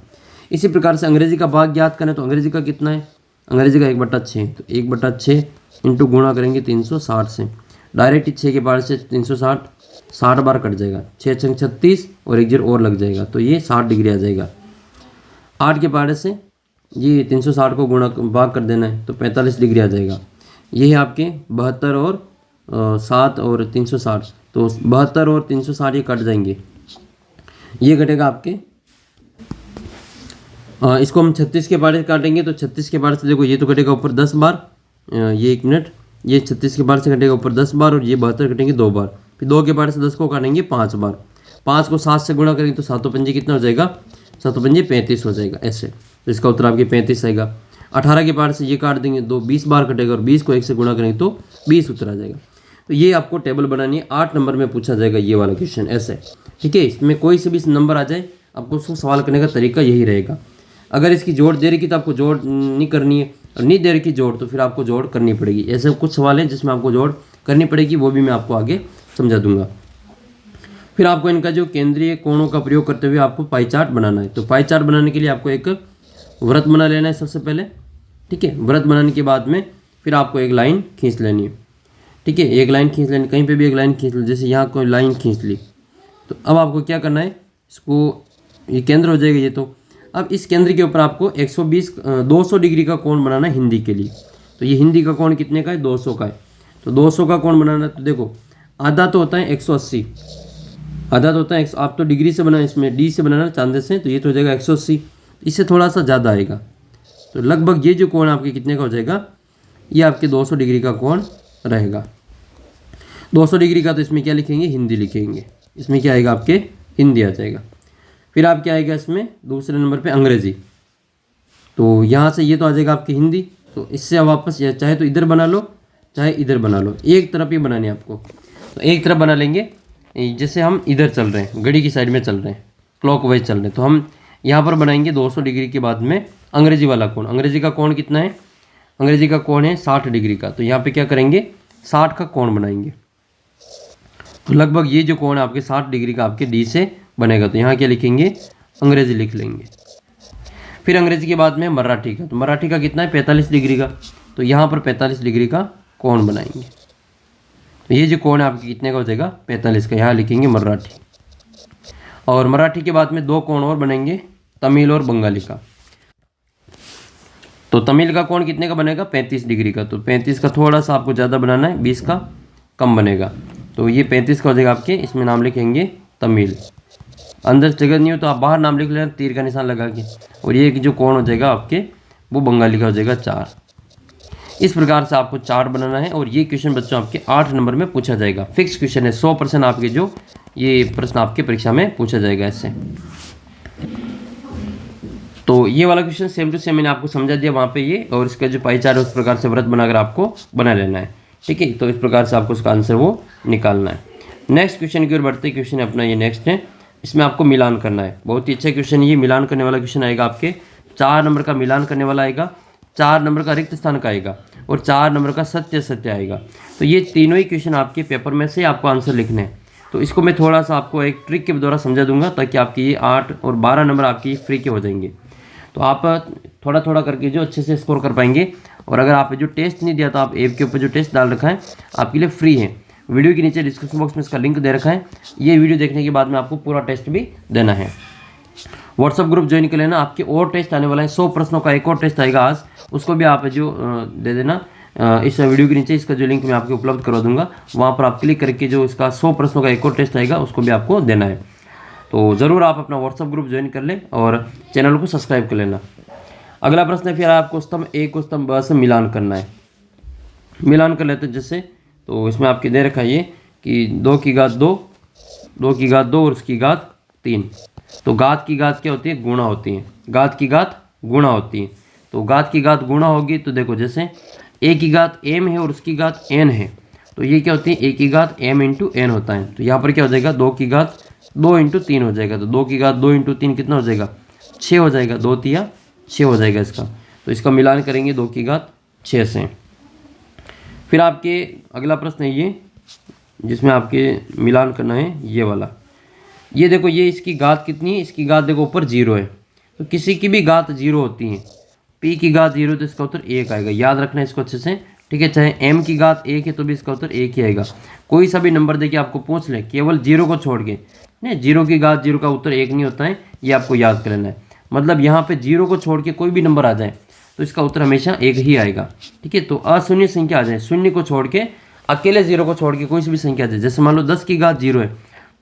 [SPEAKER 1] इसी प्रकार से अंग्रेजी का भाग ज्ञात करें, तो अंग्रेजी का कितना है? अंग्रेजी का 1/6, तो 1/6 इंटू गुणा करेंगे 360 से। डायरेक्ट 6 के बार से 360 60 बार कट जाएगा, 6 छंग 36 और 1 0 और लग जाएगा, तो ये 60 डिग्री आ जाएगा। 8 के पारे से ये 360 को गुणा भाग कर देना है तो 45 डिग्री आ जाएगा। ये है आपके 72 और 7 और 360, तो 72 और 360 ये कट जाएंगे। ये कटेगा आपके इसको हम 36 के बार से काटेंगे तो 36 के बार से देखो ये तो कटेगा ऊपर 10 बार, ये 1 मिनट, ये 36 के बार से कटेगा ऊपर 10 बार और ये 72 कटेंगे 2 बार, फिर 2 के बार से 10 को काटेंगे 5 बार, 5 को 7 से गुणा करेंगे तो 7 पंजे कितना हो जाएगा, 7 पंजे 35 हो जाएगा ऐसे। तो इसका उत्तर आपके 35 आएगा। 18 के बार से ये काट देंगे तो 20 बार कटेगा और 20 को 1 से गुणा करेंगे तो 20 उत्तर आ जाएगा। तो ये आपको टेबल बनानी है, 8 नंबर में पूछा जाएगा ये वाला क्वेश्चन ऐसे, ठीक है। इसमें कोई से भी नंबर आ जाए आपको उसको सवाल करने का तरीका यही रहेगा। अगर इसकी जोड़ दे रखी तो आपको जोड़ नहीं करनी है, और नहीं दे रखी जोड़ तो फिर आपको जोड़ करनी पड़ेगी। ऐसे कुछ सवाल हैं जिसमें आपको जोड़ करनी पड़ेगी, वो भी मैं आपको आगे समझा दूंगा। फिर आपको इनका जो केंद्रीय कोणों का प्रयोग करते हुए आपको पाई चार्ट बनाना है। तो पाई चार्ट बनाने के लिए आपको एक वृत्त बना लेना है सबसे पहले, ठीक है। वृत्त बनाने के बाद में फिर आपको एक लाइन खींच लेनी है, ठीक है। एक लाइन खींच लेनी, कहीं पे भी एक लाइन खींच ली, जैसे यहाँ कोई लाइन खींच ली। तो अब आपको क्या करना है, इसको ये केंद्र हो जाएगा ये। तो अब इस केंद्र के ऊपर आपको 200 डिग्री का कोण बनाना है हिंदी के लिए। तो ये हिंदी का कोण कितने का है, 200 का है। तो 200 का कोण बनाना है तो देखो आधा तो होता है 180, आधा तो होता है आप तो डिग्री से बनाए, इसमें डी से बनाना चांदे से, तो ये तो हो जाएगा 180, इससे थोड़ा सा ज़्यादा आएगा। तो लगभग ये जो कोण आपके कितने का हो जाएगा, ये आपके 200 डिग्री का कोण रहेगा। 200 डिग्री का तो इसमें क्या लिखेंगे, हिंदी लिखेंगे। इसमें क्या आएगा आपके, हिंदी आ जाएगा। फिर आप क्या आएगा इसमें दूसरे नंबर पे अंग्रेजी। तो यहाँ से ये तो आ जाएगा आपकी हिंदी। तो इससे अब वापस या चाहे तो इधर बना लो चाहे इधर बना लो, एक तरफ ही बनानी है आपको। तो एक तरफ बना लेंगे, जैसे हम इधर चल रहे हैं, घड़ी की साइड में चल रहे हैं, क्लॉकवाइज चल रहे हैं, तो हम यहाँ पर बनाएंगे 200 डिग्री के बाद में अंग्रेजी वाला कोण। अंग्रेजी का कोण कितना है, अंग्रेजी का कोण है 60 डिग्री का। तो यहाँ पे क्या करेंगे, 60 का कोण बनाएंगे। तो लगभग ये जो कोण है आपके 60 डिग्री का आपके डी से बनेगा। तो यहाँ क्या लिखेंगे, अंग्रेजी लिख लेंगे। फिर अंग्रेजी के बाद में मराठी का, तो मराठी का कितना है 45 डिग्री का। तो यहाँ पर 45 डिग्री का कोण बनाएंगे। तो ये जो कोण है आपके कितने का हो जाएगा, 45 का, यहाँ लिखेंगे मराठी। और मराठी के बाद में 2 कोण और बनेंगे, तमिल और बंगाली का। तो तमिल का कोण कितने का बनेगा, 35 डिग्री का। तो 35 का थोड़ा सा आपको ज़्यादा बनाना है, 20 का कम बनेगा। तो ये 35 का हो जाएगा आपके, इसमें नाम लिखेंगे तमिल। अंदर जगह नहीं हो तो आप बाहर नाम लिख लेना तीर का निशान लगा के। और ये जो कोण हो जाएगा आपके, वो बंगाली का हो जाएगा 4। इस प्रकार से आपको चार्ट बनाना है। और ये क्वेश्चन बच्चों आपके 8 नंबर में पूछा जाएगा। फिक्स क्वेश्चन है, 100% आपके जो ये प्रश्न आपके परीक्षा में पूछा जाएगा ऐसे। तो ये वाला क्वेश्चन सेम टू सेम मैंने आपको समझा दिया वहाँ पे ये, और इसका जो पाई चार्ट है उस प्रकार से वृत्त बनाकर आपको बना लेना है, ठीक है। तो इस प्रकार से आपको उसका आंसर वो निकालना है। नेक्स्ट क्वेश्चन की ओर बढ़ते क्वेश्चन अपना ये नेक्स्ट है, इसमें आपको मिलान करना है। बहुत ही अच्छा क्वेश्चन, ये मिलान करने वाला क्वेश्चन आएगा आपके 4 नंबर का मिलान करने वाला आएगा, 4 नंबर का रिक्त स्थान का आएगा, और 4 नंबर का सत्य सत्य आएगा। तो ये तीनों ही क्वेश्चन आपके पेपर में से आपको आंसर लिखने हैं। तो इसको मैं थोड़ा सा आपको एक ट्रिक के द्वारा समझा दूंगा, ताकि आपकी ये 8 और 12 नंबर आपकी फ्री के हो जाएंगे। तो आप थोड़ा थोड़ा करके जो अच्छे से स्कोर कर पाएंगे। और अगर आप जो टेस्ट नहीं दिया तो आप ऐप के ऊपर जो टेस्ट डाल रखा है आपके लिए फ्री है, वीडियो के नीचे डिस्क्रिप्शन बॉक्स में इसका लिंक दे रखा है। ये वीडियो देखने के बाद में आपको पूरा टेस्ट भी देना है। व्हाट्सअप ग्रुप ज्वाइन कर लेना, आपके और टेस्ट आने वाला है, 100 प्रश्नों का एक और टेस्ट आएगा आज, उसको भी आप जो दे देना। इस वीडियो के नीचे इसका जो लिंक मैं आपको उपलब्ध करवा दूंगा, वहाँ पर आप क्लिक करके जो इसका 100 प्रश्नों का एक और टेस्ट आएगा उसको भी आपको देना है। तो ज़रूर आप अपना व्हाट्सअप ग्रुप ज्वाइन कर लें और चैनल को सब्सक्राइब कर लेना। अगला प्रश्न है, फिर आपको स्तंभ ए को स्तंभ ब से मिलान करना है। मिलान कर लेते हैं जैसे, तो इसमें आपके दे रखा है ये कि 2 की घात 2, 2 की घात 2 और उसकी घात 3। तो घात की घात क्या होती है, गुणा होती है। घात की घात गुणा होती है। तो घात की घात गुणा होगी तो देखो जैसे ए की घात m है और उसकी घात n है, तो ये क्या होती है, ए की घात m इंटू n होता है। तो यहाँ पर क्या हो जाएगा, 2 की घात 2 इंटू 3 हो जाएगा। तो 2 की घात 2 इंटू 3 कितना हो जाएगा, 6 हो जाएगा। 2 तिया 6 हो जाएगा इसका। तो इसका मिलान करेंगे 2 की घात 6 से। फिर आपके अगला प्रश्न है ये, जिसमें आपके मिलान करना है ये वाला। ये देखो, ये इसकी घात कितनी है, इसकी घात देखो ऊपर 0 है। तो किसी की भी घात 0 होती है, p की घात 0 तो इसका उत्तर 1 आएगा। याद रखना है इसको अच्छे से, ठीक है। चाहे m की घात 1 है तो भी इसका उत्तर 1 ही आएगा। कोई सा भी नंबर देखिए आपको पूछ ले, केवल 0 को छोड़ के, नहीं 0 की घात 0 का उत्तर 1 नहीं होता है, ये आपको याद कर लेना है। मतलब यहाँ पे 0 को छोड़ के कोई भी नंबर आ जाए तो इसका उत्तर हमेशा 1 ही आएगा। ठीक है, तो अशून्य संख्या आ जाए, शून्य को छोड़ के अकेले 0 को छोड़ के कोई सी भी संख्या आ जाए, जैसे मान लो 10 की घात 0 है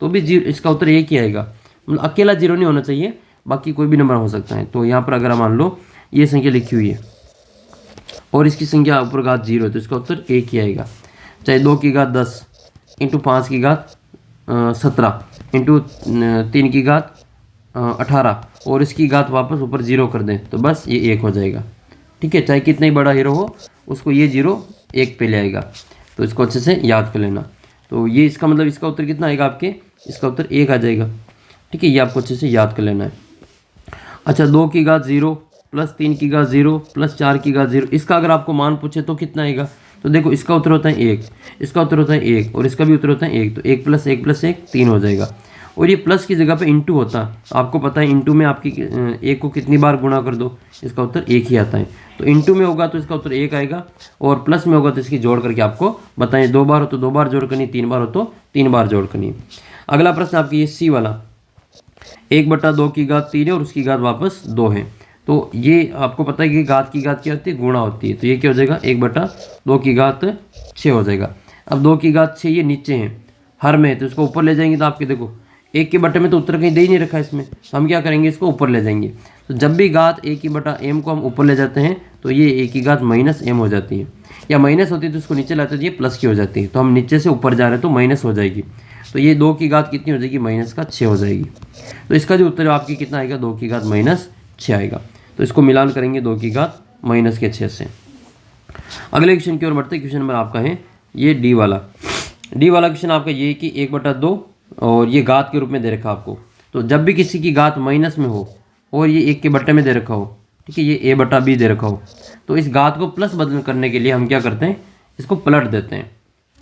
[SPEAKER 1] तो भी 0 इसका उत्तर 1 ही आएगा। मतलब अकेला 0 नहीं होना चाहिए, बाकी कोई भी नंबर हो सकता है। तो यहाँ पर अगर मान लो ये संख्या लिखी हुई है और इसकी संख्या ऊपर घात 0 है तो इसका उत्तर 1 ही आएगा। चाहे 2 की घात 10 इंटू 5 की घात 17 इंटू 3 की घात 18 और इसकी घात वापस ऊपर 0 कर दें तो बस ये 1 हो जाएगा। ठीक है, चाहे कितना ही बड़ा हीरो हो उसको ये 0 1 पे ले आएगा। तो इसको अच्छे से याद कर लेना। तो ये इसका मतलब इसका उत्तर कितना आएगा आपके, इसका उत्तर 1 आ जाएगा। ठीक है, ये आपको अच्छे से याद कर लेना है। अच्छा, 2 की घात 0 प्लस 3 की घात 0 प्लस 4 की घात 0, इसका अगर आपको मान पूछे तो कितना आएगा, तो देखो इसका उत्तर होता है 1, इसका उत्तर होता है 1 और इसका भी उत्तर होता है 1, तो 1 प्लस 1 प्लस 1 3 हो जाएगा। और ये प्लस की जगह पे इंटू होता, आपको पता है इंटू में आपकी 1 को कितनी बार गुणा कर दो इसका उत्तर 1 ही आता है। तो इंटू में होगा तो इसका उत्तर 1 आएगा और प्लस में होगा तो इसकी जोड़ करके आपको बताएं, 2 बार हो तो 2 बार जोड़ करनी, 3 बार हो तो 3 बार जोड़ करनी। अगला प्रश्न आपकी ये सी वाला, 1/2 की घात 3 है और उसकी घात वापस 2 है। तो ये आपको पता है कि घात की घात क्या होती है, गुणा होती है। तो ये क्या हो जाएगा, 1/2 की घात 6 हो जाएगा। अब 2 की घात 6 ये नीचे है, हर में है तो इसको ऊपर ले जाएंगे तो आपके देखो 1 के बटे में तो उत्तर कहीं दे ही नहीं रखा है इसमें, तो हम क्या करेंगे, इसको ऊपर ले जाएंगे। तो जब भी घात 1/m को हम ऊपर ले जाते हैं तो ये 1 की घात -m हो जाती है, या माइनस होती है तो इसको नीचे लाते तो ये प्लस की हो जाती है। तो हम नीचे से ऊपर जा रहे हैं तो माइनस हो जाएगी, तो ये 2 की घात कितनी हो जाएगी, -6 हो जाएगी। तो इसका जो उत्तर आपकी कितना आएगा, 2 की घात -6 आएगा। तो इसको मिलान करेंगे 2 की घात -6 से। अगले क्वेश्चन की ओर बढ़ते हैं। क्वेश्चन नंबर आपका है ये डी वाला क्वेश्चन आपका ये कि 1/2 और ये घात के रूप में दे रखा आपको। तो जब भी किसी की घात माइनस में हो और ये 1 के बट्टे में दे रखा हो, ठीक है, ये a/b दे रखा हो, तो इस घात को प्लस बदल करने के लिए हम क्या करते हैं, इसको पलट देते हैं।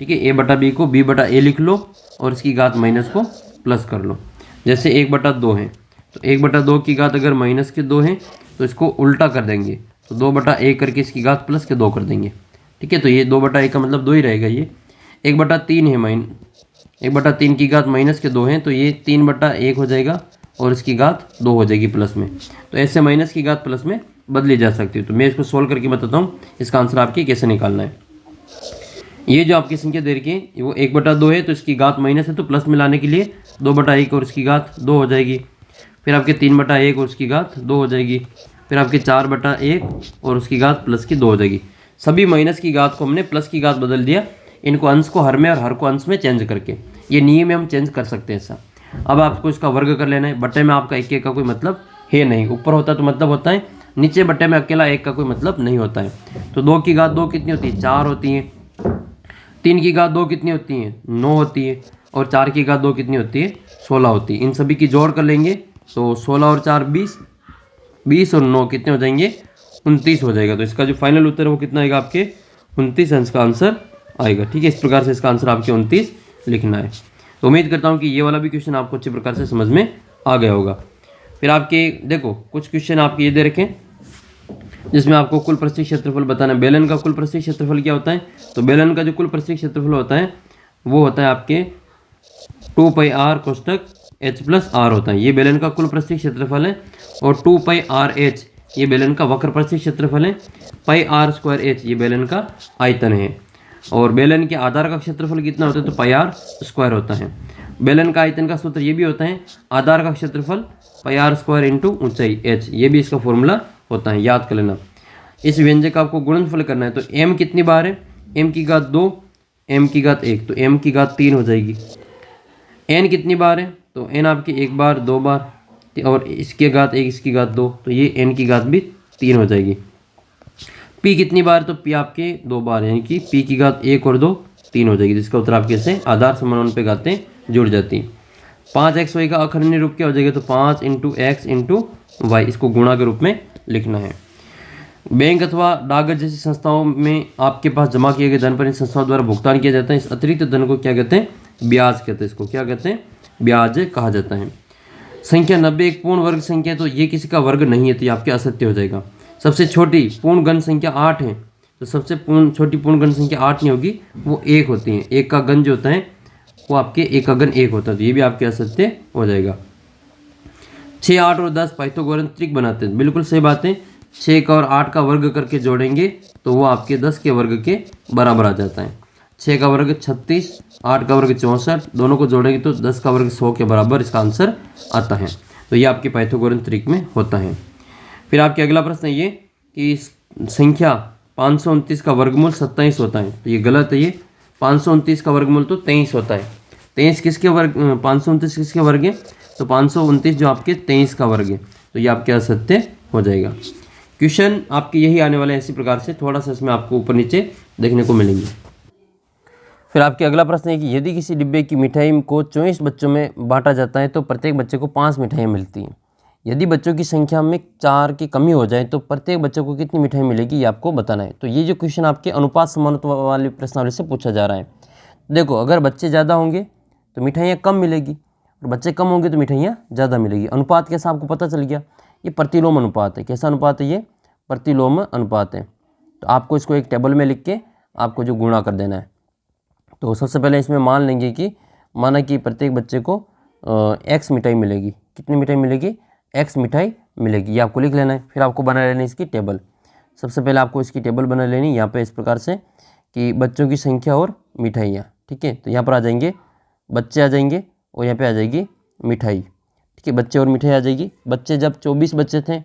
[SPEAKER 1] ठीक है, a/b को b/a लिख लो और इसकी घात माइनस को प्लस कर लो। जैसे 1/2 है तो 1/2 की घात अगर -2 है तो इसको उल्टा कर देंगे, तो 2/a करके इसकी घात +2 कर देंगे। ठीक है, तो ये 2/a का मतलब 2 ही रहेगा। ये 1/3 है, 1/3 की घात -2 है तो ये 3/1 हो जाएगा और इसकी घात 2 हो जाएगी प्लस में। तो ऐसे माइनस की घात प्लस में बदली जा सकती है। तो मैं इसको सोल्व करके बताता हूँ इसका आंसर आपकी कैसे निकालना है। ये जो आपकी संख्या दे रखी है वो 1/2 है तो इसकी घात माइनस है तो प्लस में लाने के लिए 2/1 और इसकी घात 2 हो जाएगी। फिर आपके 3/1 और उसकी घात 2 हो जाएगी। फिर आपके 4/1 और उसकी घात प्लस की 2 हो जाएगी। सभी माइनस की घात को हमने प्लस की घात बदल दिया, इनको अंश को हर में और हर को अंश में चेंज करके। ये नियम में हम चेंज कर सकते हैं ऐसा। अब आपको इसका वर्ग कर लेना है। बट्टे में आपका 1 का कोई मतलब है नहीं, ऊपर होता तो मतलब होता है, नीचे बट्टे में अकेला 1 का कोई मतलब नहीं होता है। तो 2 की घात 2 कितनी होती है, 4 होती है। 3 की घात 2 कितनी होती है, 9 होती है। और 4 की घात 2 कितनी होती है, 16 होती है। इन सभी की जोड़ कर लेंगे तो 16 और 4 20, 20 और 9 कितने हो जाएंगे, 29 हो जाएगा। तो इसका जो फाइनल उत्तर है वो कितना आएगा, आपके 29 अंश का आंसर आएगा। ठीक है, इस प्रकार से इसका आंसर आपके 29 लिखना है। तो उम्मीद करता हूँ कि ये वाला भी क्वेश्चन आपको अच्छी प्रकार से समझ में आ गया होगा। फिर आपके देखो कुछ क्वेश्चन आपके ये दे रखें जिसमें आपको कुल पृष्ठीय क्षेत्रफल बताना है। बेलन का कुल पृष्ठीय क्षेत्रफल क्या होता है, तो बेलन का जो कुल पृष्ठीय क्षेत्रफल होता है वो होता है आपके 2πr कोष्ठक h + r होता है। ये बेलन का कुल पृष्ठीय क्षेत्रफल है। और 2πrh ये बेलन का वक्र पृष्ठीय क्षेत्रफल है। πr² ये बेलन का आयतन है। और बेलन के आधार का क्षेत्रफल कितना होता है, तो πr² होता है। बेलन का आयतन का सूत्र ये भी होता है, आधार का क्षेत्रफल πr² इंटू ऊंचाई h, ये भी इसका फॉर्मूला होता है, याद कर लेना। इस व्यंजक का आपको गुणनफल करना है। तो m कितनी बार है, m की घात 2, m की घात 1, तो m की घात 3 हो जाएगी। n कितनी बार है, तो n आपकी 1 बार, 2 बार और इसकी घात 1, इसकी घात 2, तो ये n की घात भी 3 हो जाएगी। p कितनी बार, तो p आपके 2 बार, यानी कि p की घात 1 और 2 3 हो जाएगी, जिसका उत्तर आपके से आधार समानुपात पे घातें जुड़ जाती हैं। 5x y का अखंडनीय रूप क्या हो जाएगा, तो 5 × x × y, इसको गुणा के रूप में लिखना है। बैंक अथवा डाकघर जैसी संस्थाओं में आपके पास जमा किए गए धन पर इन संस्थाओं द्वारा भुगतान किया जाता है। इस अतिरिक्त धन को क्या कहते हैं, ब्याज कहते हैं। इसको क्या कहते हैं, ब्याज कहा जाता है। संख्या 90 एक पूर्ण वर्ग संख्या है, तो ये किसी का वर्ग नहीं है, तो ये आपके असत्य हो जाएगा। सबसे छोटी पूर्ण घन संख्या 8 है, तो सबसे छोटी पूर्ण घन संख्या 8 नहीं होगी, वो 1 होती है। 1 का घन जो होता है वो आपके 1 का घन 1 होता है, तो ये भी आपके असत्य हो जाएगा। 6, 8 और 10 पाइथागोरन त्रिक बनाते हैं, बिल्कुल सही बात है। 6 का और 8 का वर्ग करके जोड़ेंगे तो वो आपके 10 के वर्ग के बराबर आ जाता है। 6 का वर्ग 36, 8 का वर्ग 64, दोनों को जोड़ेंगे तो 10 का वर्ग 100 के बराबर इसका आंसर आता है। तो ये आपके पाइथागोरन त्रिक में होता है। फिर आपके अगला प्रश्न है ये कि संख्या 529 का वर्गमूल 27 होता है, तो ये गलत है। ये 529 का वर्गमूल तो 23 होता है। 23 किसके वर्ग 529 किसके वर्ग है? तो 529 जो आपके 23 का वर्ग है, तो ये आपके असत्य हो जाएगा। क्वेश्चन आपके यही आने वाले हैं इसी प्रकार से, थोड़ा सा इसमें आपको ऊपर नीचे देखने को मिलेंगे। फिर आपके अगला प्रश्न है कि यदि किसी डिब्बे की मिठाई को 24 बच्चों में बांटा जाता है तो प्रत्येक बच्चे को 5 मिठाइयाँ मिलती हैं। यदि बच्चों की संख्या में 4 की कमी हो जाए तो प्रत्येक बच्चे को कितनी मिठाई मिलेगी, ये आपको बताना है। तो ये जो क्वेश्चन आपके अनुपात समानुपात वाली प्रश्नावली से पूछा जा रहा है। देखो, अगर बच्चे ज़्यादा होंगे तो मिठाइयाँ कम मिलेगी और बच्चे कम होंगे तो मिठाइयाँ ज़्यादा मिलेगी। अनुपात कैसा आपको पता चल गया, ये प्रतिलोम अनुपात है। कैसा अनुपात है? ये प्रतिलोम अनुपात है। तो आपको इसको एक टेबल में लिख के आपको जो गुणा कर देना है। तो सबसे पहले इसमें मान लेंगे कि माना कि प्रत्येक बच्चे को एक्स मिठाई मिलेगी। कितनी मिठाई मिलेगी? एक्स मिठाई मिलेगी, ये आपको लिख लेना है। फिर आपको बना लेनी इसकी टेबल। सबसे पहले आपको इसकी टेबल बना लेनी यहाँ पे इस प्रकार से कि बच्चों की संख्या और मिठाइयाँ। ठीक है, तो यहाँ पर आ जाएंगे बच्चे आ जाएंगे और यहाँ पे आ जाएगी मिठाई। ठीक है, बच्चे और मिठाई आ जाएगी। बच्चे जब 24 बच्चे थे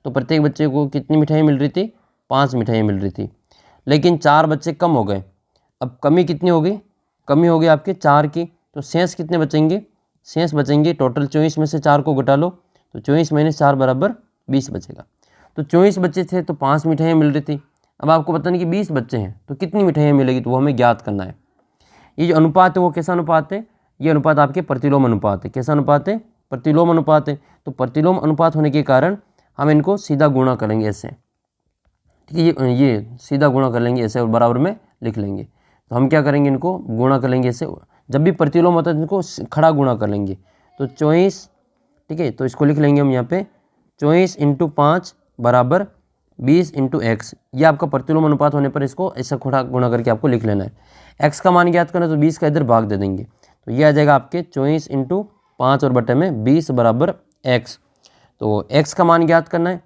[SPEAKER 1] तो प्रत्येक बच्चे को कितनी मिठाई मिल रही थी? 5 मिठाइयाँ मिल रही थी। लेकिन 4 बच्चे कम हो गए। अब कमी कितनी हो गई? कमी हो गई आपके 4 की। तो शेष कितने बचेंगे? शेष बचेंगे टोटल 24 में से 4 को घटा लो तो 24 - 4 बराबर 20 बचेगा। तो 24 बच्चे थे तो 5 मिठाइयाँ मिल रही थी। अब आपको पता नहीं कि 20 बच्चे हैं तो कितनी मिठाइयाँ मिलेगी, तो वो हमें ज्ञात करना है। ये जो अनुपात है वो कैसा अनुपात है? ये अनुपात आपके प्रतिलोम अनुपात है। कैसा अनुपात है? प्रतिलोम अनुपात है। तो प्रतिलोम अनुपात होने के कारण हम इनको सीधा गुणा करेंगे ऐसे। ठीक है, ये सीधा गुणा कर लेंगे ऐसे और बराबर में लिख लेंगे। तो हम क्या करेंगे, इनको गुणा कर लेंगे ऐसे। जब भी प्रतिलोम होता है तो इनको खड़ा गुणा कर लेंगे। तो 24, ठीक है, तो इसको लिख लेंगे हम यहाँ पे 24 × 5 बराबर 20 × x। ये आपका प्रतिलोम अनुपात होने पर इसको ऐसा खड़ा गुणा करके आपको लिख लेना है। x का मान ज्ञात करना है तो 20 का इधर भाग दे देंगे, तो ये आ जाएगा आपके 24 × 5 और बटे में 20 बराबर x। तो x का मान ज्ञात करना है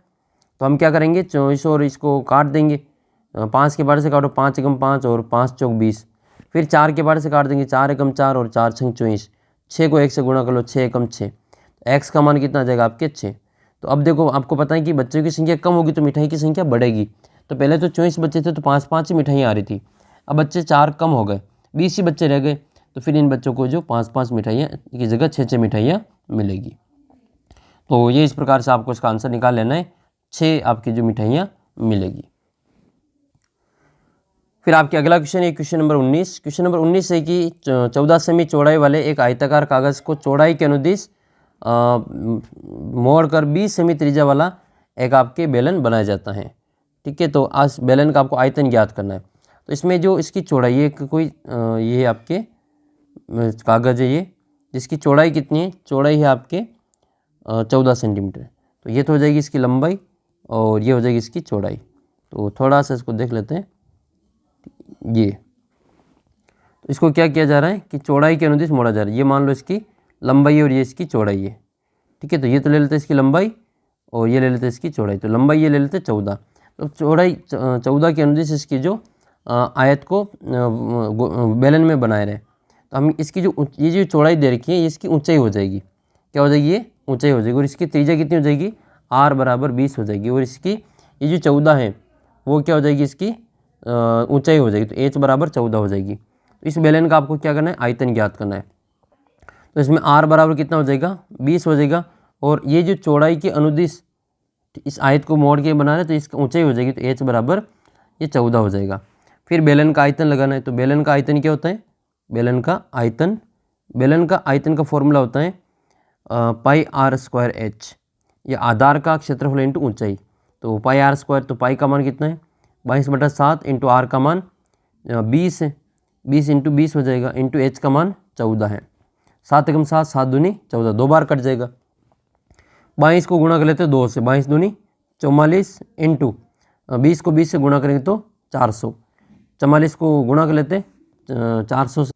[SPEAKER 1] तो हम क्या करेंगे, 24 और इसको काट देंगे। 5 के बारे से काटो, 5 × 5 और 5 × 20। फिर 4 के बारे से काट देंगे, 4 × 4 और 4 × 6 = 24। 6 को 1 से गुणा कर लो, 6 × 6। एक्स का मान कितना आ जाएगा आपके 6। तो अब देखो, आपको पता है कि बच्चों की संख्या कम होगी तो मिठाई की संख्या बढ़ेगी। तो पहले तो 24 बच्चे थे तो 5-5 ही मिठाइयाँ आ रही थी। अब बच्चे 4 कम हो गए, 20 ही बच्चे रह गए, तो फिर इन बच्चों को जो 5-5 मिठाइयाँ की जगह 6-6 मिठाइयाँ मिलेगी। तो ये इस प्रकार से आपको इसका आंसर निकाल लेना है, 6 आपकी जो मिठाइयाँ मिलेगी। फिर आपके अगला क्वेश्चन है क्वेश्चन नंबर 19। क्वेश्चन नंबर 19 है कि 14 सेमी चौड़ाई वाले एक आयताकार कागज़ को चौड़ाई के अनुदिश मोड़कर 20 सेमी त्रिज्या वाला एक आपके बेलन बनाया जाता है। ठीक है, तो आज बेलन का आपको आयतन ज्ञात करना है। तो इसमें जो इसकी चौड़ाई है कोई ये आपके कागज़ है ये, जिसकी चौड़ाई कितनी है? चौड़ाई है आपके 14 सेंटीमीटर। तो ये तो हो जाएगी इसकी लंबाई और ये हो जाएगी इसकी चौड़ाई। तो थोड़ा सा इसको देख लेते हैं। ये तो इसको क्या किया जा रहा है कि चौड़ाई के अनुदिश मोड़ा जा रहा है। ये मान लो इसकी लंबाई है और ये इसकी चौड़ाई है। ठीक है, तो ये तो ले लेते हैं इसकी लंबाई और ये ले लेते हैं इसकी चौड़ाई। तो लंबाई ये ले लेते हैं 14, तो चौड़ाई 14 के अनुदिश इसकी जो आयत को बेलन में बनाए रहे। तो हम इसकी जो ये जो चौड़ाई दे रखी है ये इसकी ऊंचाई हो जाएगी। क्या हो जाएगी? ये ऊंचाई हो जाएगी। और इसकी त्रिज्या कितनी हो जाएगी? r बराबर 20 हो जाएगी। और इसकी ये जो 14 है वो क्या हो जाएगी? इसकी ऊंचाई हो जाएगी। तो h बराबर 14 हो जाएगी। तो इस बेलन का आपको क्या करना है? आयतन ज्ञात करना है। तो इसमें r बराबर कितना हो जाएगा? 20 हो जाएगा। और ये जो चौड़ाई के अनुदिश इस आयत को मोड़ के बना रहे तो इसकी ऊंचाई हो जाएगी। तो h बराबर ये 14 हो जाएगा। फिर बेलन का आयतन लगाना है। तो बेलन का आयतन क्या होता है? बेलन का आयतन का फॉर्मूला होता है πr² h। ये आधार का क्षेत्रफल इंटू ऊंचाई। तो πr², तो पाई का मान कितना है? 22/7 इंटू r का मान 20 है। 20 × 20 हो जाएगा इंटू h का मान 14 है। 7 × 7 7 दूनी 14, 2 बार कट जाएगा। 22 को गुणा कर लेते हैं 2 से, 22 दूनी 44 इंटू 20 को 20 से गुणा करेंगे तो 400। 44 को गुणा कर लेते हैं 400 से,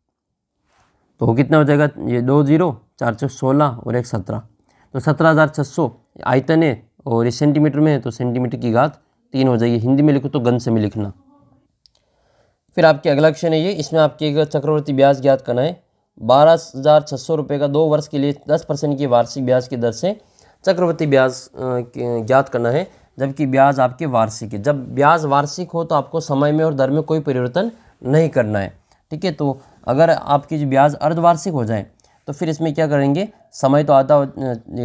[SPEAKER 1] तो कितना हो जाएगा? ये 2 0 416 और 1 17। तो 17,600 आयतन है और ये सेंटीमीटर में है तो सेंटीमीटर की घात 3 हो जाएगी। हिंदी में लिखो तो गन से में लिखना। फिर आपके अगला क्वेश्चन है ये, इसमें आपके एक चक्रवर्ती ब्याज ज्ञात करना है। 12,600 रुपये का 2 वर्ष के लिए 10% की वार्षिक ब्याज की दर से चक्रवर्ती ब्याज ज्ञात करना है, जबकि ब्याज आपके वार्षिक है। जब ब्याज वार्षिक हो तो आपको समय में और दर में कोई परिवर्तन नहीं करना है, ठीक है। तो अगर आपकी जो ब्याज अर्धवार्षिक हो जाए तो फिर इसमें क्या करेंगे, समय तो आधा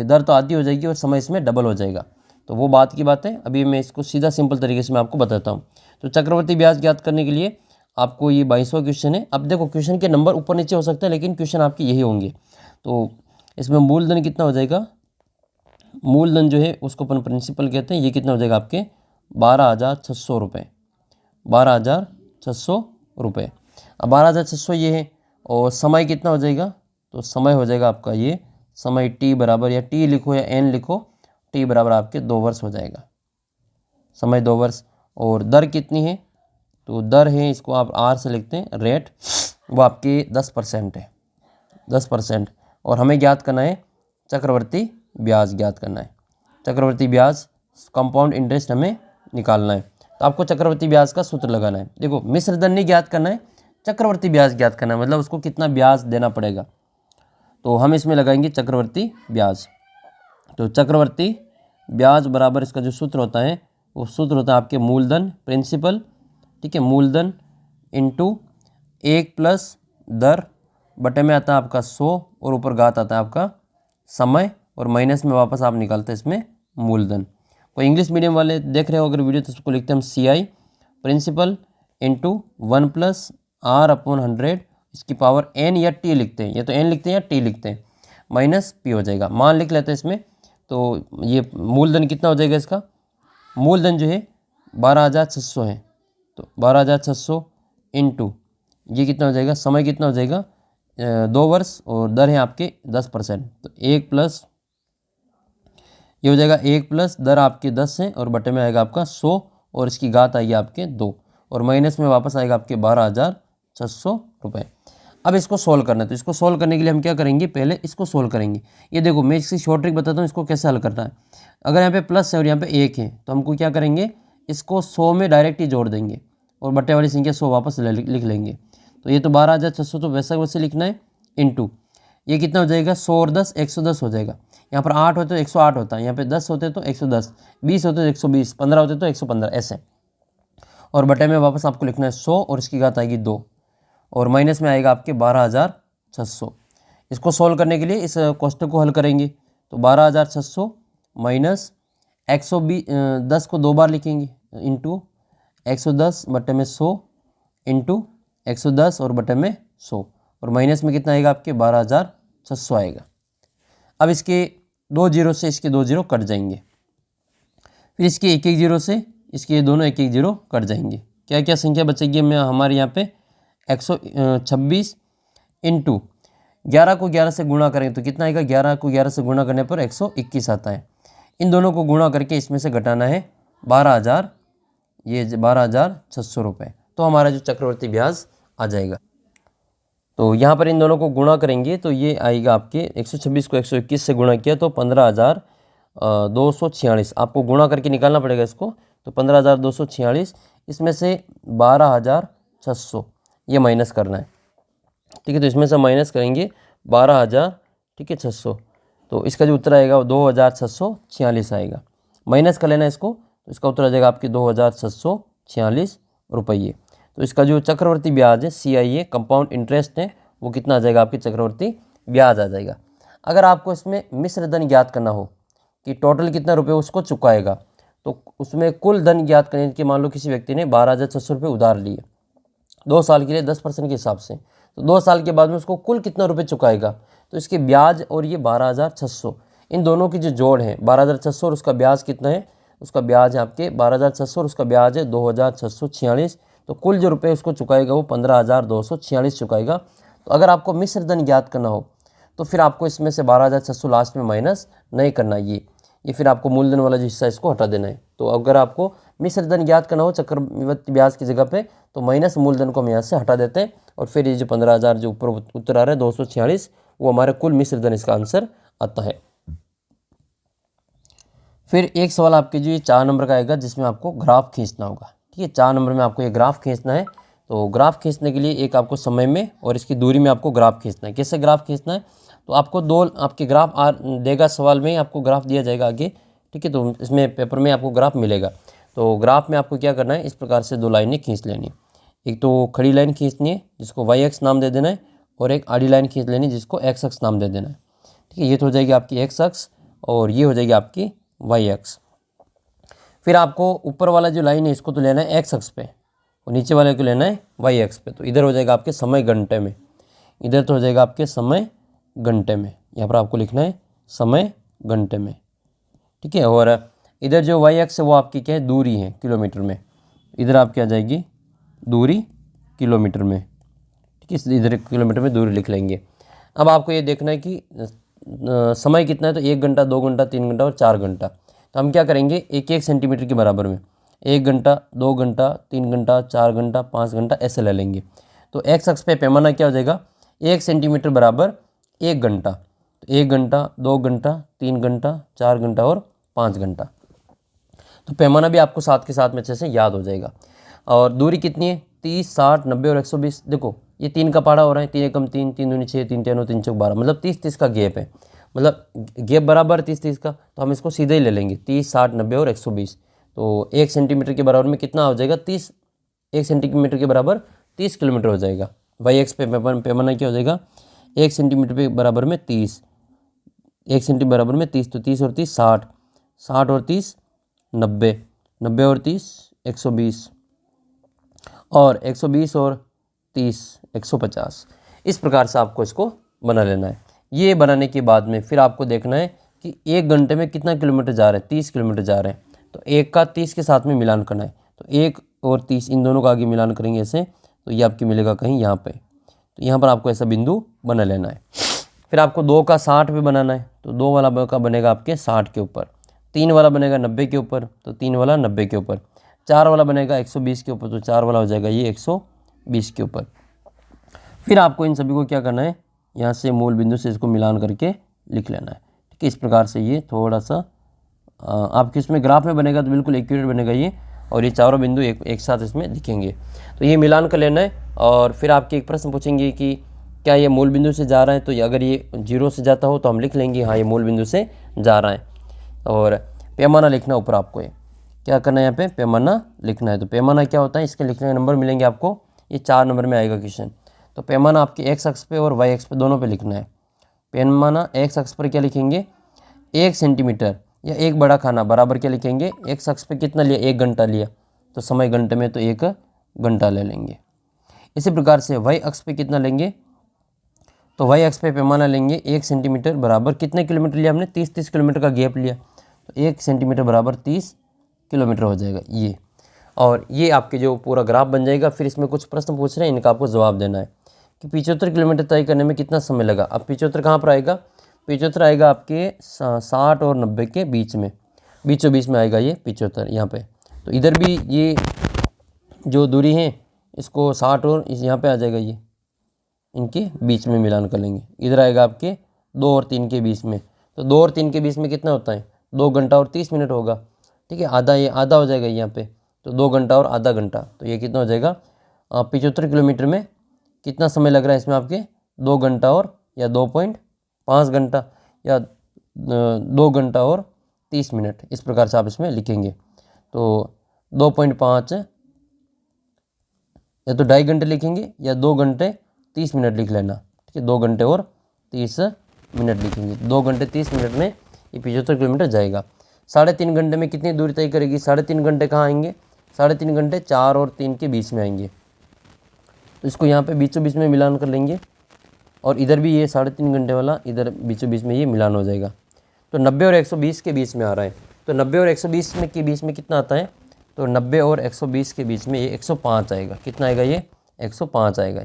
[SPEAKER 1] दर तो आधी हो जाएगी और समय इसमें डबल हो जाएगा। तो वो बात की बात है, अभी मैं इसको सीधा सिंपल तरीके से मैं आपको बताता हूँ। तो चक्रवर्ती ब्याज ज्ञात करने के लिए आपको ये 22वां क्वेश्चन है। अब देखो क्वेश्चन के नंबर ऊपर नीचे हो सकते हैं लेकिन क्वेश्चन आपके यही होंगे। तो इसमें मूलधन कितना हो जाएगा, मूलधन जो है उसको अपन प्रिंसिपल कहते हैं, ये कितना हो जाएगा आपके 12,600 रुपये, 12,600 रुपये। अब 12,600 ये है और समय कितना हो जाएगा, तो समय हो जाएगा आपका ये समय t बराबर, या t लिखो या n लिखो, t बराबर आपके 2 वर्ष हो जाएगा, समय 2 वर्ष। और दर कितनी है, तो दर है इसको आप r से लिखते हैं, रेट वो आपके 10% है, 10%। और हमें ज्ञात करना है चक्रवर्ती ब्याज ज्ञात करना है, चक्रवर्ती ब्याज कंपाउंड इंटरेस्ट हमें निकालना है। तो आपको चक्रवर्ती ब्याज का सूत्र लगाना है। देखो मिश्र दर नहीं ज्ञात करना है, चक्रवर्ती ब्याज ज्ञात करना है, मतलब उसको कितना ब्याज देना पड़ेगा। तो हम इसमें लगाएंगे चक्रवर्ती ब्याज। तो चक्रवर्ती ब्याज बराबर इसका जो सूत्र होता है वो सूत्र होता है आपके मूलधन प्रिंसिपल, ठीक है, मूलधन इंटू 1 प्लस दर बटे में आता है आपका 100 और ऊपर घात आता है आपका समय और माइनस में वापस आप निकालते हैं इसमें मूलधन। कोई इंग्लिश मीडियम वाले देख रहे हो अगर वीडियो तो उसको लिखते हैं हम CI principal into 1 plus R upon 100, इसकी पावर n या t लिखते हैं, या तो n लिखते हैं या t लिखते हैं, माइनस p हो जाएगा, मान लिख लेते हैं इसमें। तो ये मूलधन कितना हो जाएगा, इसका मूलधन जो है 12,600 है, तो 12,600 इंटू ये कितना हो जाएगा, समय कितना हो जाएगा 2 वर्ष और दर है आपके 10%। तो 1 प्लस ये हो जाएगा 1 प्लस दर आपके 10 है और बटे में आएगा आपका 100 और इसकी घात आएगी आपके 2 और माइनस में वापस आएगा आपके 12,600 रुपये। अब इसको सोल्व करना है, तो इसको सोल्व करने के लिए हम क्या करेंगे, पहले इसको सोल्व करेंगे। ये देखो मैं इसकी शॉर्ट ट्रिक बताता हूँ इसको कैसे हल करना है। अगर यहाँ पे प्लस है और यहाँ पे 1 है तो हमको क्या करेंगे, इसको 100 में डायरेक्ट ही जोड़ देंगे और बटे वाली संख्या 100 वापस लिख लेंगे। तो ये तो 12,600 तो वैसा वैसे लिखना है, इंटू ये कितना हो जाएगा 100 और 10 110 हो जाएगा। यहाँ पर 8 होते तो 108 होता है, यहाँ पे 10 होते तो 110, 20 होते तो 120, 15 होते तो 115 ऐसे। और बटे में वापस आपको लिखना है 100 और इसकी घात आएगी 2 और माइनस में आएगा आपके 12,600। इसको सोल्व करने के लिए इस क्वेश्चन को हल करेंगे। तो 12,600 माइनस 110 को 2 बार लिखेंगे, इंटू 110 बटे में 100 इंटू 110 और बटे में 100 और माइनस में कितना आएगा आपके 12,600 आएगा। अब इसके 2 जीरो से इसके 2 जीरो कट जाएंगे, फिर इसके 1 1 जीरो से इसके ये दोनों 1 1 जीरो कट जाएंगे। क्या क्या संख्या बचेगी मैं हमारे यहाँ पे 126 इंटू 11 को 11 से गुणा करें तो कितना आएगा, 11 को 11 से गुणा करने पर 121 आता है। इन दोनों को गुणा करके इसमें से घटाना है 12,000, ये 12,600 रुपये, तो हमारा जो चक्रवर्ती ब्याज आ जाएगा। तो यहाँ पर इन दोनों को गुणा करेंगे तो ये आएगा आपके 126 को 121 से गुणा किया तो 15,246, आपको गुणा करके निकालना पड़ेगा इसको। तो 15,246 इसमें से 12,600 ये माइनस करना है, ठीक है। तो इसमें से माइनस करेंगे 12,000, ठीक है 600, तो इसका जो उत्तर आएगा वो 2,646 आएगा। माइनस कर लेना इसको, तो इसका उत्तर आ जाएगा आपके 2,646 रुपये। तो इसका जो चक्रवर्ती ब्याज है CIA कंपाउंड इंटरेस्ट है वो कितना आ जाएगा, आपकी चक्रवर्ती ब्याज आ जाएगा। अगर आपको इसमें मिश्र धन ज्ञात करना हो कि टोटल कितना रुपये उसको चुकाएगा, तो उसमें कुल धन ज्ञात करने के, मान लो किसी व्यक्ति ने 12,600 रुपये उधार लिए 2 साल के लिए 10% के हिसाब से, तो 2 साल के बाद में उसको कुल कितना रुपये चुकाएगा, तो इसके ब्याज और ये 12,600 इन दोनों की जो जोड़ है 12,600 और उसका ब्याज कितना है, उसका ब्याज है आपके 12,600 और उसका ब्याज है 2,646, तो कुल जो रुपये उसको चुकाएगा वो 15,246 चुकाएगा। तो अगर आपको मिश्र धन ज्ञात करना हो तो फिर आपको इसमें से 12,600 लास्ट में माइनस नहीं करना, ये फिर आपको मूलधन वाला जो हिस्सा इसको हटा देना है। तो अगर आपको मिश्र धन ज्ञात करना हो चक्रवर्ती ब्याज की जगह पे तो माइनस मूलधन को हम यहाँ से हटा देते हैं और फिर ये जो 15,000 जो ऊपर उत्तर आ रहा है 246 वो हमारे कुल मिश्र धन इसका आंसर आता है। फिर एक सवाल आपके जो ये 4 नंबर का आएगा जिसमें आपको ग्राफ खींचना होगा। ठीक है, 4 नंबर में आपको ये ग्राफ खींचना है। तो ग्राफ खींचने के लिए एक आपको समय में और इसकी दूरी में आपको ग्राफ खींचना है। कैसे ग्राफ खींचना है, तो आपको दो आपके ग्राफ देगा, सवाल में ही आपको ग्राफ दिया जाएगा आगे। ठीक है, तो इसमें पेपर में आपको ग्राफ मिलेगा। तो ग्राफ में आपको क्या करना है, इस प्रकार से 2 लाइनें खींच लेनी। एक तो खड़ी लाइन खींचनी है जिसको वाई एक्स नाम दे देना है, और एक आड़ी लाइन खींच लेनी जिसको एक्स एक्स नाम दे देना है। ठीक है, ये तो हो जाएगी आपकी एक्स एक्स और ये हो जाएगी आपकी वाई एक्स। फिर आपको ऊपर वाला जो लाइन है इसको तो लेना है एक्स एक्स पे और नीचे वाले को लेना है वाई एक्स पे। तो इधर हो जाएगा आपके समय घंटे में, इधर तो हो जाएगा आपके समय घंटे में। यहाँ पर आपको लिखना है समय घंटे में। ठीक है, और इधर जो वाई एक्स है वो आपकी क्या है, दूरी है किलोमीटर में। इधर आपकी आ जाएगी दूरी किलोमीटर में। ठीक है, इधर किलोमीटर में दूरी लिख लेंगे। अब आपको ये देखना है कि समय कितना है, तो 1 घंटा, 2 घंटा, 3 घंटा और 4 घंटा। तो हम क्या करेंगे, एक एक सेंटीमीटर के बराबर में 1 घंटा, 2 घंटा, 3 घंटा, 4 घंटा, 5 घंटा ऐसे ले लेंगे। तो एक्स अक्ष पे पैमाना क्या हो जाएगा, 1 सेंटीमीटर बराबर 1 घंटा। तो 1 घंटा, 2 घंटा, 3 घंटा, 4 घंटा और 5 घंटा। तो पैमाना भी आपको साथ के साथ में अच्छे से याद हो जाएगा। और दूरी कितनी है, 30, 60, 90 और 120। देखो ये 3 का पहाड़ा हो रहा है, 3 एकम 3, 3 दूनी 6, 3 9, 3 चौक 12, मतलब 30-30 का गैप है। मतलब गैप बराबर 30-30 का, तो हम इसको सीधे ही ले लेंगे 30, 60, 90 और 120। तो 1 सेंटीमीटर के बराबर में कितना हो जाएगा, 30। 1 सेंटीमीटर के बराबर 30 किलोमीटर हो जाएगा। वाई एक्स पे पैमाना क्या हो जाएगा, 1 सेंटीमीटर के बराबर में 30, 1 सेंटीमीटर बराबर में 30। तो 30 और 30 60, 60 और 30 90, 90 और 30 120, और 120 और 30 150। इस प्रकार से आपको इसको बना लेना है। ये बनाने के बाद में फिर आपको देखना है कि 1 घंटे में कितना किलोमीटर जा रहे हैं, 30 किलोमीटर जा रहे हैं। तो 1 का 30 के साथ में मिलान करना है। तो 1 और 30 इन दोनों का आगे मिलान करेंगे ऐसे, तो ये आपकी मिलेगा कहीं यहाँ पे। तो यहाँ पर आपको ऐसा बिंदु बना लेना है। फिर आपको 2 का 60 पे बनाना है। तो 2 वाला का बनेगा आपके 60 के ऊपर, 3 वाला बनेगा 90 के ऊपर, तो 3 वाला 90 के ऊपर, 4 वाला बनेगा 120 के ऊपर, तो 4 वाला हो जाएगा ये 120 के ऊपर। फिर आपको इन सभी को क्या करना है, यहाँ से मूल बिंदु से इसको मिलान करके लिख लेना है। ठीक है, इस प्रकार से ये थोड़ा सा आपके इसमें ग्राफ में बनेगा तो बिल्कुल एक्यूरेट बनेगा ये, और ये चारों बिंदु एक साथ इसमें दिखेंगे। तो ये मिलान कर लेना है। और फिर आपके एक प्रश्न पूछेंगे कि क्या ये मूल बिंदु से जा रहा है, तो अगर ये 0 से जाता हो तो हम लिख लेंगे हाँ ये मूल बिंदु से जा रहा है। और पैमाना लिखना ऊपर आपको, ये क्या करना है, यहाँ पे पैमाना लिखना है। तो पैमाना क्या होता है, इसके लिखने के नंबर मिलेंगे आपको, ये 4 नंबर में आएगा क्वेश्चन। तो पैमाना आपके एक्स अक्ष पे और वाई अक्ष पे दोनों पे लिखना है। पैमाना एक्स अक्ष पर क्या लिखेंगे, 1 सेंटीमीटर या 1 बड़ा खाना बराबर क्या लिखेंगे, एक्स अक्ष पे कितना लिया, 1 घंटा लिया, तो समय घंटे में तो 1 घंटा ले लेंगे। इसी प्रकार से वाई अक्ष पे कितना लेंगे, तो वाई अक्ष पे पैमाना लेंगे 1 सेंटीमीटर बराबर कितने किलोमीटर लिया हमने, 30-30 किलोमीटर का गैप लिया, तो 1 सेंटीमीटर बराबर 30 किलोमीटर हो जाएगा ये। और ये आपके जो पूरा ग्राफ बन जाएगा। फिर इसमें कुछ प्रश्न पूछ रहे हैं, इनका आपको जवाब देना है कि 75 किलोमीटर तय करने में कितना समय लगा। अब 75 कहाँ पर आएगा, 75 आएगा आपके 60 और 90 के बीच में, बीचों बीच में आएगा ये 75 यहाँ पे। तो इधर भी ये जो दूरी है इसको 60 और इस यहाँ पे आ जाएगा, ये इनके बीच में मिलान कर लेंगे। इधर आएगा आपके 2 और 3 के बीच में, तो 2 और 3 के बीच में कितना होता है, 2 घंटा और 30 मिनट होगा। ठीक है, आधा, ये आधा हो जाएगा यहाँ पे, तो 2 घंटा और आधा घंटा, तो ये कितना हो जाएगा, 75 किलोमीटर में कितना समय लग रहा है इसमें आपके, 2 घंटा और या 2.5 घंटा या 2 घंटा और 30 मिनट, इस प्रकार से आप इसमें लिखेंगे। तो 2.5 या तो 2.5 घंटे लिखेंगे या 2 घंटे 30 मिनट लिख लेना। ठीक है, 2 घंटे और 30 मिनट लिखेंगे। 2 घंटे 30 मिनट में ये 75 किलोमीटर जाएगा। 3.5 घंटे में कितनी दूरी तय करेगी, 3.5 घंटे कहाँ आएंगे, 3.5 घंटे 4 और 3 के बीच में आएंगे। तो इसको यहाँ पे बीचों बीच में मिलान कर लेंगे, और इधर भी ये 3.5 घंटे वाला इधर बीचों बीच में ये मिलान हो जाएगा। तो 90 और 120 के बीच में आ रहा है। तो 90 और 120 में के बीच में कितना आता है, तो 90 और 120 के बीच में ये 105 आएगा। कितना आएगा ये, 105 आएगा,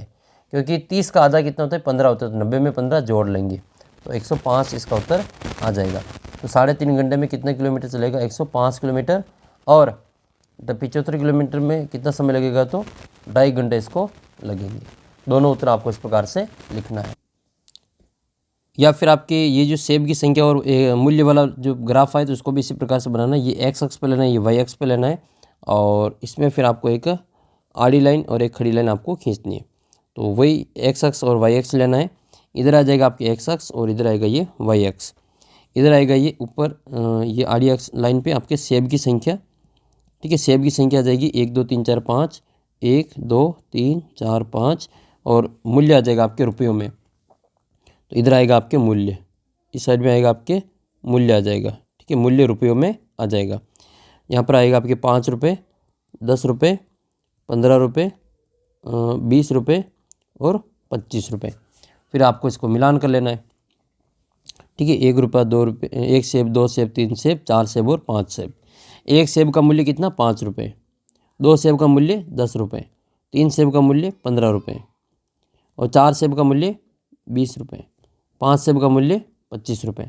[SPEAKER 1] क्योंकि 30 का आधा कितना होता है, 15 होता है, तो 90 में 15 जोड़ लेंगे, तो 105 इसका उत्तर आ जाएगा। तो 3.5 घंटे में कितना किलोमीटर चलेगा, 105 किलोमीटर। और 75 किलोमीटर में कितना समय लगेगा, तो 2.5 घंटे इसको लगेंगे। दोनों उत्तर आपको इस प्रकार से लिखना है। या फिर आपके ये जो सेब की संख्या और मूल्य वाला जो ग्राफ है तो उसको भी इसी प्रकार से बनाना है। ये एक्स अक्ष पे लेना है, ये वाई अक्ष पे लेना है और इसमें फिर आपको एक आड़ी लाइन और एक खड़ी लाइन आपको खींचनी है। तो वही एक्स अक्ष और वाई अक्ष लेना है। इधर आ जाएगा आपके एक्स अक्ष और इधर आएगा ये वाई अक्ष। इधर आएगा ये ऊपर ये आड़ी अक्ष लाइन पे आपके सेब की संख्या, ठीक है। सेब की संख्या आ जाएगी 1 2 3 4 5, 1 2 3 4 5 और मूल्य आ जाएगा आपके रुपयों में। तो इधर आएगा आपके मूल्य, इस साइड में आएगा आपके मूल्य आ जाएगा, ठीक है। मूल्य रुपयों में आ जाएगा। यहाँ पर आएगा आपके 5 रुपये, 10 रुपये, 15 रुपये, 20 रुपये और 25 रुपये। फिर आपको इसको मिलान कर लेना है, ठीक है। 1 रुपया, 2 रुपये, 1 सेब, 2 सेब, 3 सेब, 4 सेब और 5 सेब। 1 सेब का मूल्य कितना? 5 रुपये। 2 सेब का मूल्य 10 रुपये, 3 सेब का मूल्य 15 रुपये और 4 सेब का मूल्य 20 रुपये, 5 सेब का मूल्य 25 रुपये।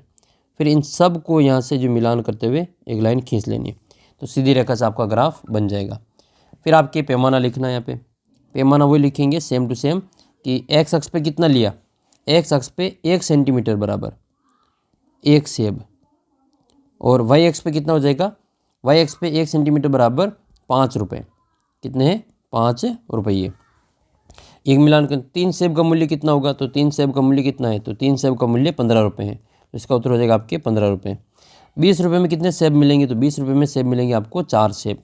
[SPEAKER 1] फिर इन सब को यहाँ से जो मिलान करते हुए एक लाइन खींच लेनी है, तो सीधी रेखा से आपका ग्राफ बन जाएगा। फिर आपके पैमाना लिखना है। यहाँ पे पैमाना वही लिखेंगे सेम टू सेम कि एक्स अक्ष पे कितना लिया, एक्स अक्ष पे 1 सेंटीमीटर बराबर 1 सेब और वाई अक्ष पे कितना हो जाएगा, वाई अक्ष पे 1 सेंटीमीटर बराबर 5 रुपये। कितने हैं? 5 रुपये। एक मिलान कर 3 सेब का मूल्य कितना होगा, तो 3 सेब का मूल्य कितना है, तो 3 सेब का मूल्य 15 रुपये है। तो इसका उत्तर हो जाएगा आपके 15 रुपये। 20 रुपये में कितने सेब मिलेंगे, तो 20 रुपये में सेब मिलेंगे आपको 4 सेब,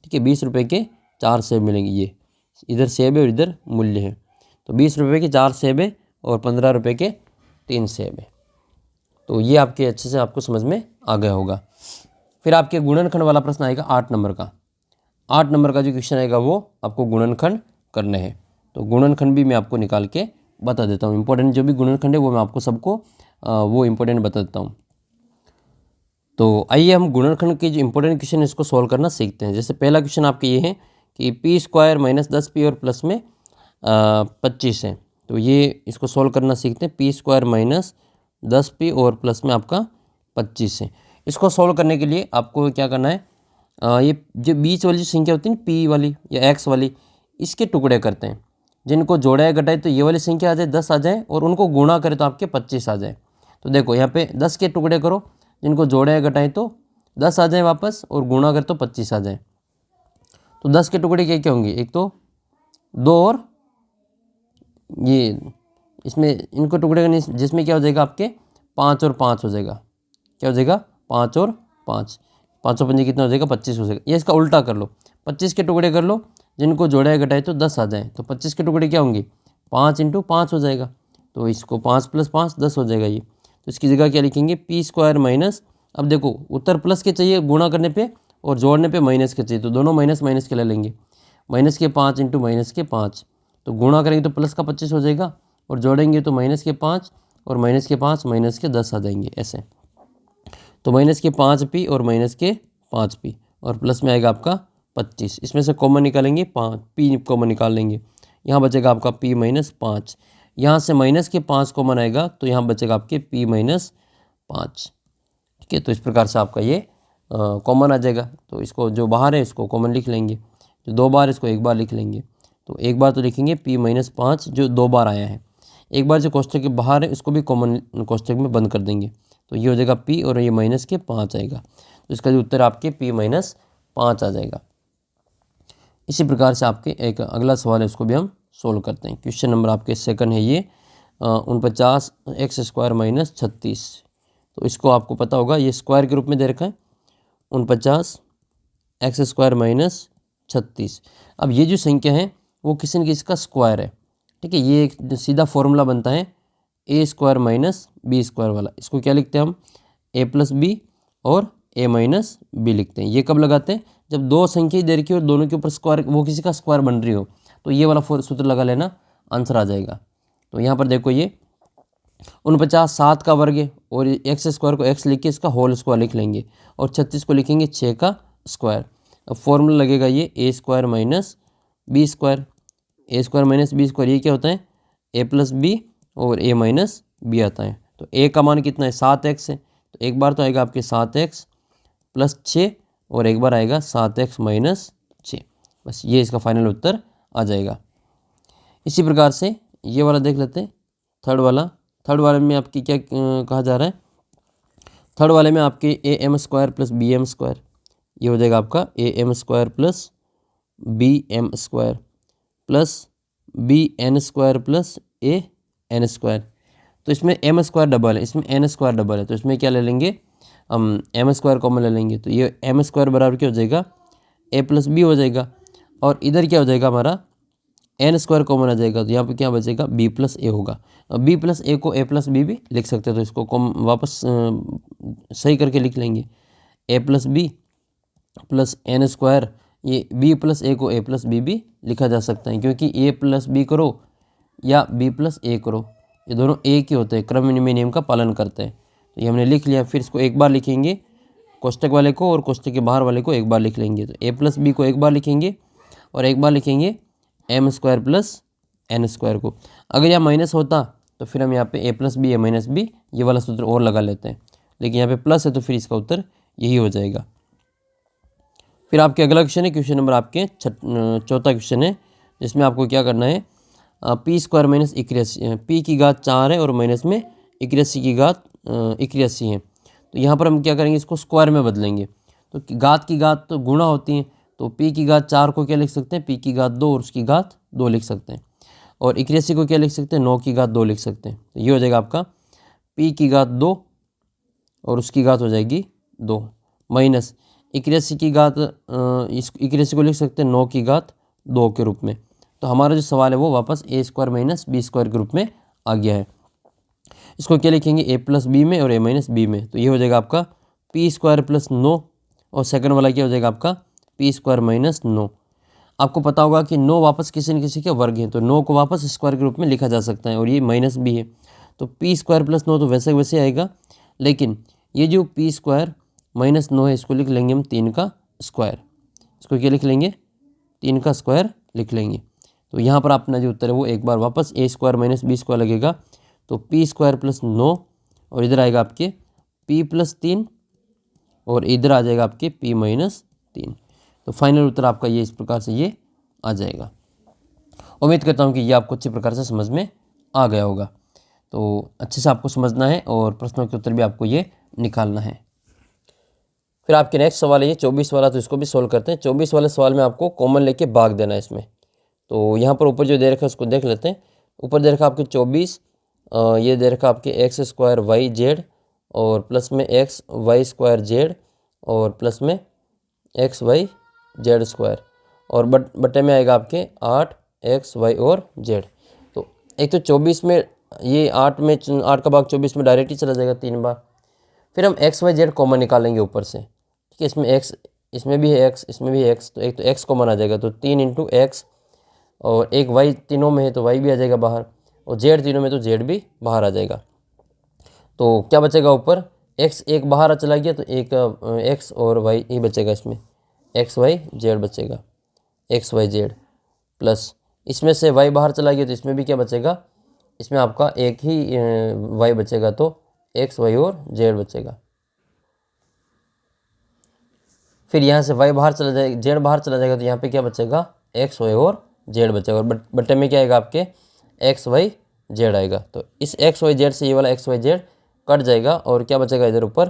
[SPEAKER 1] ठीक है। 20 रुपये के 4 सेब मिलेंगे। ये इधर सेब है और इधर मूल्य है, तो 20 रुपये के 4 सेब है और 15 रुपये के 3 सेब है। तो ये आपके अच्छे से आपको समझ में आ गया होगा। फिर आपके गुणनखंड वाला प्रश्न आएगा 8 नंबर का। 8 नंबर का जो क्वेश्चन आएगा वो आपको गुणनखंड करने हैं। तो गुणनखंड भी मैं आपको निकाल के बता देता हूँ। इंपॉर्टेंट जो भी गुणनखंड है वो मैं आपको सबको वो इंपॉर्टेंट बता देता हूँ। तो आइए हम गुणनखंड के जो इंपॉर्टेंट क्वेश्चन इसको सॉल्व करना सीखते हैं। जैसे पहला क्वेश्चन आपके ये है कि पी स्क्वायर माइनस 10p और प्लस में 25 है। तो ये इसको सॉल्व करना सीखते हैं। पी स्क्वायर माइनस 10p और प्लस में आपका 25 है। इसको सॉल्व करने के लिए आपको क्या करना है, ये जो बीच वाली संख्या होती है ना p वाली या x वाली, इसके टुकड़े करते हैं। जिनको जोड़ा या घटाए तो ये वाली संख्या आ जाए 10 आ जाए और उनको गुणा करें तो आपके 25 आ जाए। तो देखो यहाँ पे 10 के टुकड़े करो, जिनको जोड़ा या घटाए तो 10 आ जाए वापस और गुणा करें तो 25 आ जाए। तो 10 के टुकड़े क्या क्या होंगे, एक तो 2 और ये इसमें इनको टुकड़े करने जिसमें क्या हो जाएगा आपके 5 और 5 हो जाएगा। क्या हो जाएगा? 5 और 5, 5 और 5 कितना हो जाएगा? 25 हो जाएगा। ये इसका उल्टा कर लो, 25 के टुकड़े कर लो, जिनको जोड़ा या घटाए तो 10 आ जाए। तो 25 के टुकड़े क्या होंगे? 5 × 5 हो जाएगा। तो इसको 5 + 5 10 हो जाएगा ये। तो इसकी जगह क्या लिखेंगे? पी स्क्वायर माइनस, अब देखो उत्तर प्लस के चाहिए गुणा करने पे और जोड़ने पे माइनस के चाहिए, तो दोनों माइनस माइनस के ले लेंगे। -5 × -5, तो गुणा करेंगे तो प्लस का 25 हो जाएगा और जोड़ेंगे तो -5 और -5 -10 आ जाएंगे ऐसे। तो -5p और -5p और प्लस में आएगा आपका 25। इसमें से कॉमन निकालेंगे, p कॉमन निकाल लेंगे। यहाँ बचेगा आपका p - 5। यहाँ से -5 कॉमन आएगा तो यहाँ बचेगा आपके p - 5, ठीक है। तो इस प्रकार से आपका ये कॉमन आ जाएगा। तो इसको जो बाहर है इसको कॉमन लिख लेंगे, जो 2 बार इसको 1 बार लिख लेंगे। तो 1 बार तो लिखेंगे p - 5 जो 2 बार आया है। एक बार जो कोष्ठक के बाहर है इसको भी कॉमन कोष्ठक में बंद कर देंगे। तो ये हो जाएगा p और ये -5 आएगा। तो इसका जो उत्तर आपके p - 5 आ जाएगा। इसी प्रकार से आपके एक अगला सवाल है, उसको भी हम सोल्व करते हैं। क्वेश्चन नंबर आपके सेकंड है ये 49 x² - 36। तो इसको आपको पता होगा, ये स्क्वायर के रूप में दे रखा है 49 x² - 36। अब ये जो संख्या है वो किसी न किसी का स्क्वायर है, ठीक है। ये एक सीधा फॉर्मूला बनता है a² - b² वाला। इसको क्या लिखते हैं हम? a + b और a - b लिखते हैं। ये कब लगाते हैं? जब दो संख्या दे रखी हो और दोनों के ऊपर स्क्वायर, वो किसी का स्क्वायर बन रही हो, तो ये वाला सूत्र लगा लेना, आंसर आ जाएगा। तो यहाँ पर देखो ये 49 7 का वर्ग है और x² को x लिख के इसका होल स्क्वायर लिख लेंगे और 36 को लिखेंगे 6 का स्क्वायर। अब फॉर्मूला लगेगा ये a² - b², a² - b² ये क्या होता है? a + b और a - b आता है। तो a का मान कितना है? 7x है। तो एक बार तो आएगा आपके 7x + 6 और एक बार आएगा 7x - 6। बस ये इसका फाइनल उत्तर आ जाएगा। इसी प्रकार से ये वाला देख लेते हैं, थर्ड वाला थर्ड वाले में आपकी क्या कहा जा रहा है, थर्ड वाले में आपके A M square plus B M square, ये हो जाएगा आपका A M square plus B M square plus B N square plus A N square. तो इसमें एम स्क्वायर डबल है, इसमें एन स्क्वायर डबल है, तो इसमें क्या ले लेंगे हम, एम स्क्वायर कॉमन ले लेंगे। तो ये एम स्क्वायर बराबर क्या हो जाएगा, ए प्लस बी हो जाएगा। और इधर क्या हो जाएगा हमारा, एन स्क्वायर कॉमन आ जाएगा, तो यहाँ पे क्या बचेगा, बी प्लस ए होगा। अब बी प्लस ए को ए प्लस बी भी लिख सकते हैं, तो इसको कॉम वापस सही करके लिख लेंगे, a plus b plus N square. ये बी प्लस ए को ए प्लस बी भी लिखा जा सकता है, क्योंकि ए प्लस बी करो या बी प्लस ए करो, ये दोनों एक ही होते हैं, क्रम विनिमय नियम का पालन करते हैं। तो ये हमने लिख लिया। फिर इसको एक बार लिखेंगे, कोष्टक वाले को और कोष्टक के बाहर वाले को एक बार लिख लेंगे। तो ए प्लस बी को एक बार लिखेंगे और एक बार लिखेंगे M square plus N square को। अगर यहाँ माइनस होता तो फिर हम यहाँ पे ए प्लस बी ए माइनस बी ये वाला सूत्र और लगा लेते हैं, लेकिन यहाँ पे प्लस है तो फिर इसका उत्तर यही हो जाएगा। फिर आपके अगला क्वेश्चन है, क्वेश्चन नंबर आपके चौथा क्वेश्चन है, जिसमें आपको क्या करना है, पी स्क्वायर माइनस 81, पी की घात 4 है और माइनस में 81 की घात 81 है। तो यहाँ पर हम क्या करेंगे, इसको स्क्वायर में बदलेंगे। तो घात की घात तो गुणा होती है, तो पी की घात 4 को क्या लिख सकते हैं, पी की घात 2 और उसकी घात 2 लिख सकते हैं। और 81 को क्या लिख सकते हैं, 9 की घात 2 लिख सकते हैं। तो ये हो जाएगा आपका पी की घात 2 और उसकी घात हो जाएगी 2 माइनस 81 की घात, इस 81 को लिख सकते हैं 9 की घात 2 के रूप में। तो हमारा जो सवाल है वो वापस ए स्क्वायर माइनस बी स्क्वायर के रूप में आ गया है। इसको क्या लिखेंगे, ए प्लस बी में और ए माइनस बी में। तो ये हो जाएगा आपका पी स्क्वायर प्लस 9 और सेकंड वाला क्या हो जाएगा आपका पी स्क्वायर माइनस 9। आपको पता होगा कि 9 वापस किसी न किसी के वर्ग हैं, तो 9 को वापस स्क्वायर के रूप में लिखा जा सकता है और ये माइनस भी है। तो पी स्क्वायर प्लस 9 तो वैसे वैसे आएगा, लेकिन ये जो पी स्क्वायर माइनस 9 है इसको लिख लेंगे हम 3 का स्क्वायर। इसको क्या लिख लेंगे, 3 का स्क्वायर लिख लेंगे। तो यहाँ पर अपना जो उत्तर है वो एक बार वापस ए स्क्वायर माइनस बी स्क्वायर लगेगा। तो पी स्क्वायर प्लस 9 और इधर आएगा आपके पी प्लस 3 और इधर आ जाएगा आपके पी माइनस 3। तो फाइनल उत्तर आपका ये इस प्रकार से ये आ जाएगा। उम्मीद करता हूँ कि ये आपको अच्छे प्रकार से समझ में आ गया होगा। तो अच्छे से आपको समझना है और प्रश्नों के उत्तर भी आपको ये निकालना है। फिर आपके नेक्स्ट सवाल है ये 24 वाला, तो इसको भी सोल्व करते हैं। 24 वाले सवाल में आपको कॉमन लेके भाग देना है इसमें। तो यहाँ पर ऊपर जो दे रखा है उसको देख लेते हैं। ऊपर दे रखा आपके 24, ये दे रखा आपके एक्स स्क्वायर वाई जेड और प्लस में एक्स वाई स्क्वायर जेड और प्लस में एक्स वाई जेड स्क्वायर और बटे में आएगा आपके 8 एक्स वाई और जेड। तो एक तो 24 में ये 8 में 8 का भाग 24 में डायरेक्ट ही चला जाएगा 3 बार। फिर हम एक्स वाई जेड कॉमन निकालेंगे ऊपर से, ठीक है। इसमें एक्स, इसमें भी है एक्स, इसमें भी है एक्स, तो एक तो एक्स कॉमन आ जाएगा, तो 3 इंटू एक्स और एक वाई तीनों में है तो वाई भी आ जाएगा बाहर और जेड तीनों में तो जेड भी बाहर आ जाएगा। तो क्या बचेगा ऊपर, एक्स एक बाहर चला गया तो एक एक्स और वाई ही बचेगा, इसमें एक्स वाई जेड बचेगा, एक्स वाई जेड प्लस इसमें से वाई बाहर चला गया तो इसमें भी क्या बचेगा, इसमें आपका एक ही वाई बचेगा, तो एक्स वाई और जेड बचेगा। फिर यहाँ से वाई बाहर चला जाएगा, जेड बाहर चला जाएगा तो यहाँ पे क्या बचेगा, एक्स वाई और जेड बचेगा और बटे में क्या आएगा आपके एक्स वाई जेड आएगा। तो इस एक्स वाई जेड से ये वाला एक्स वाई जेड कट जाएगा और क्या बचेगा इधर ऊपर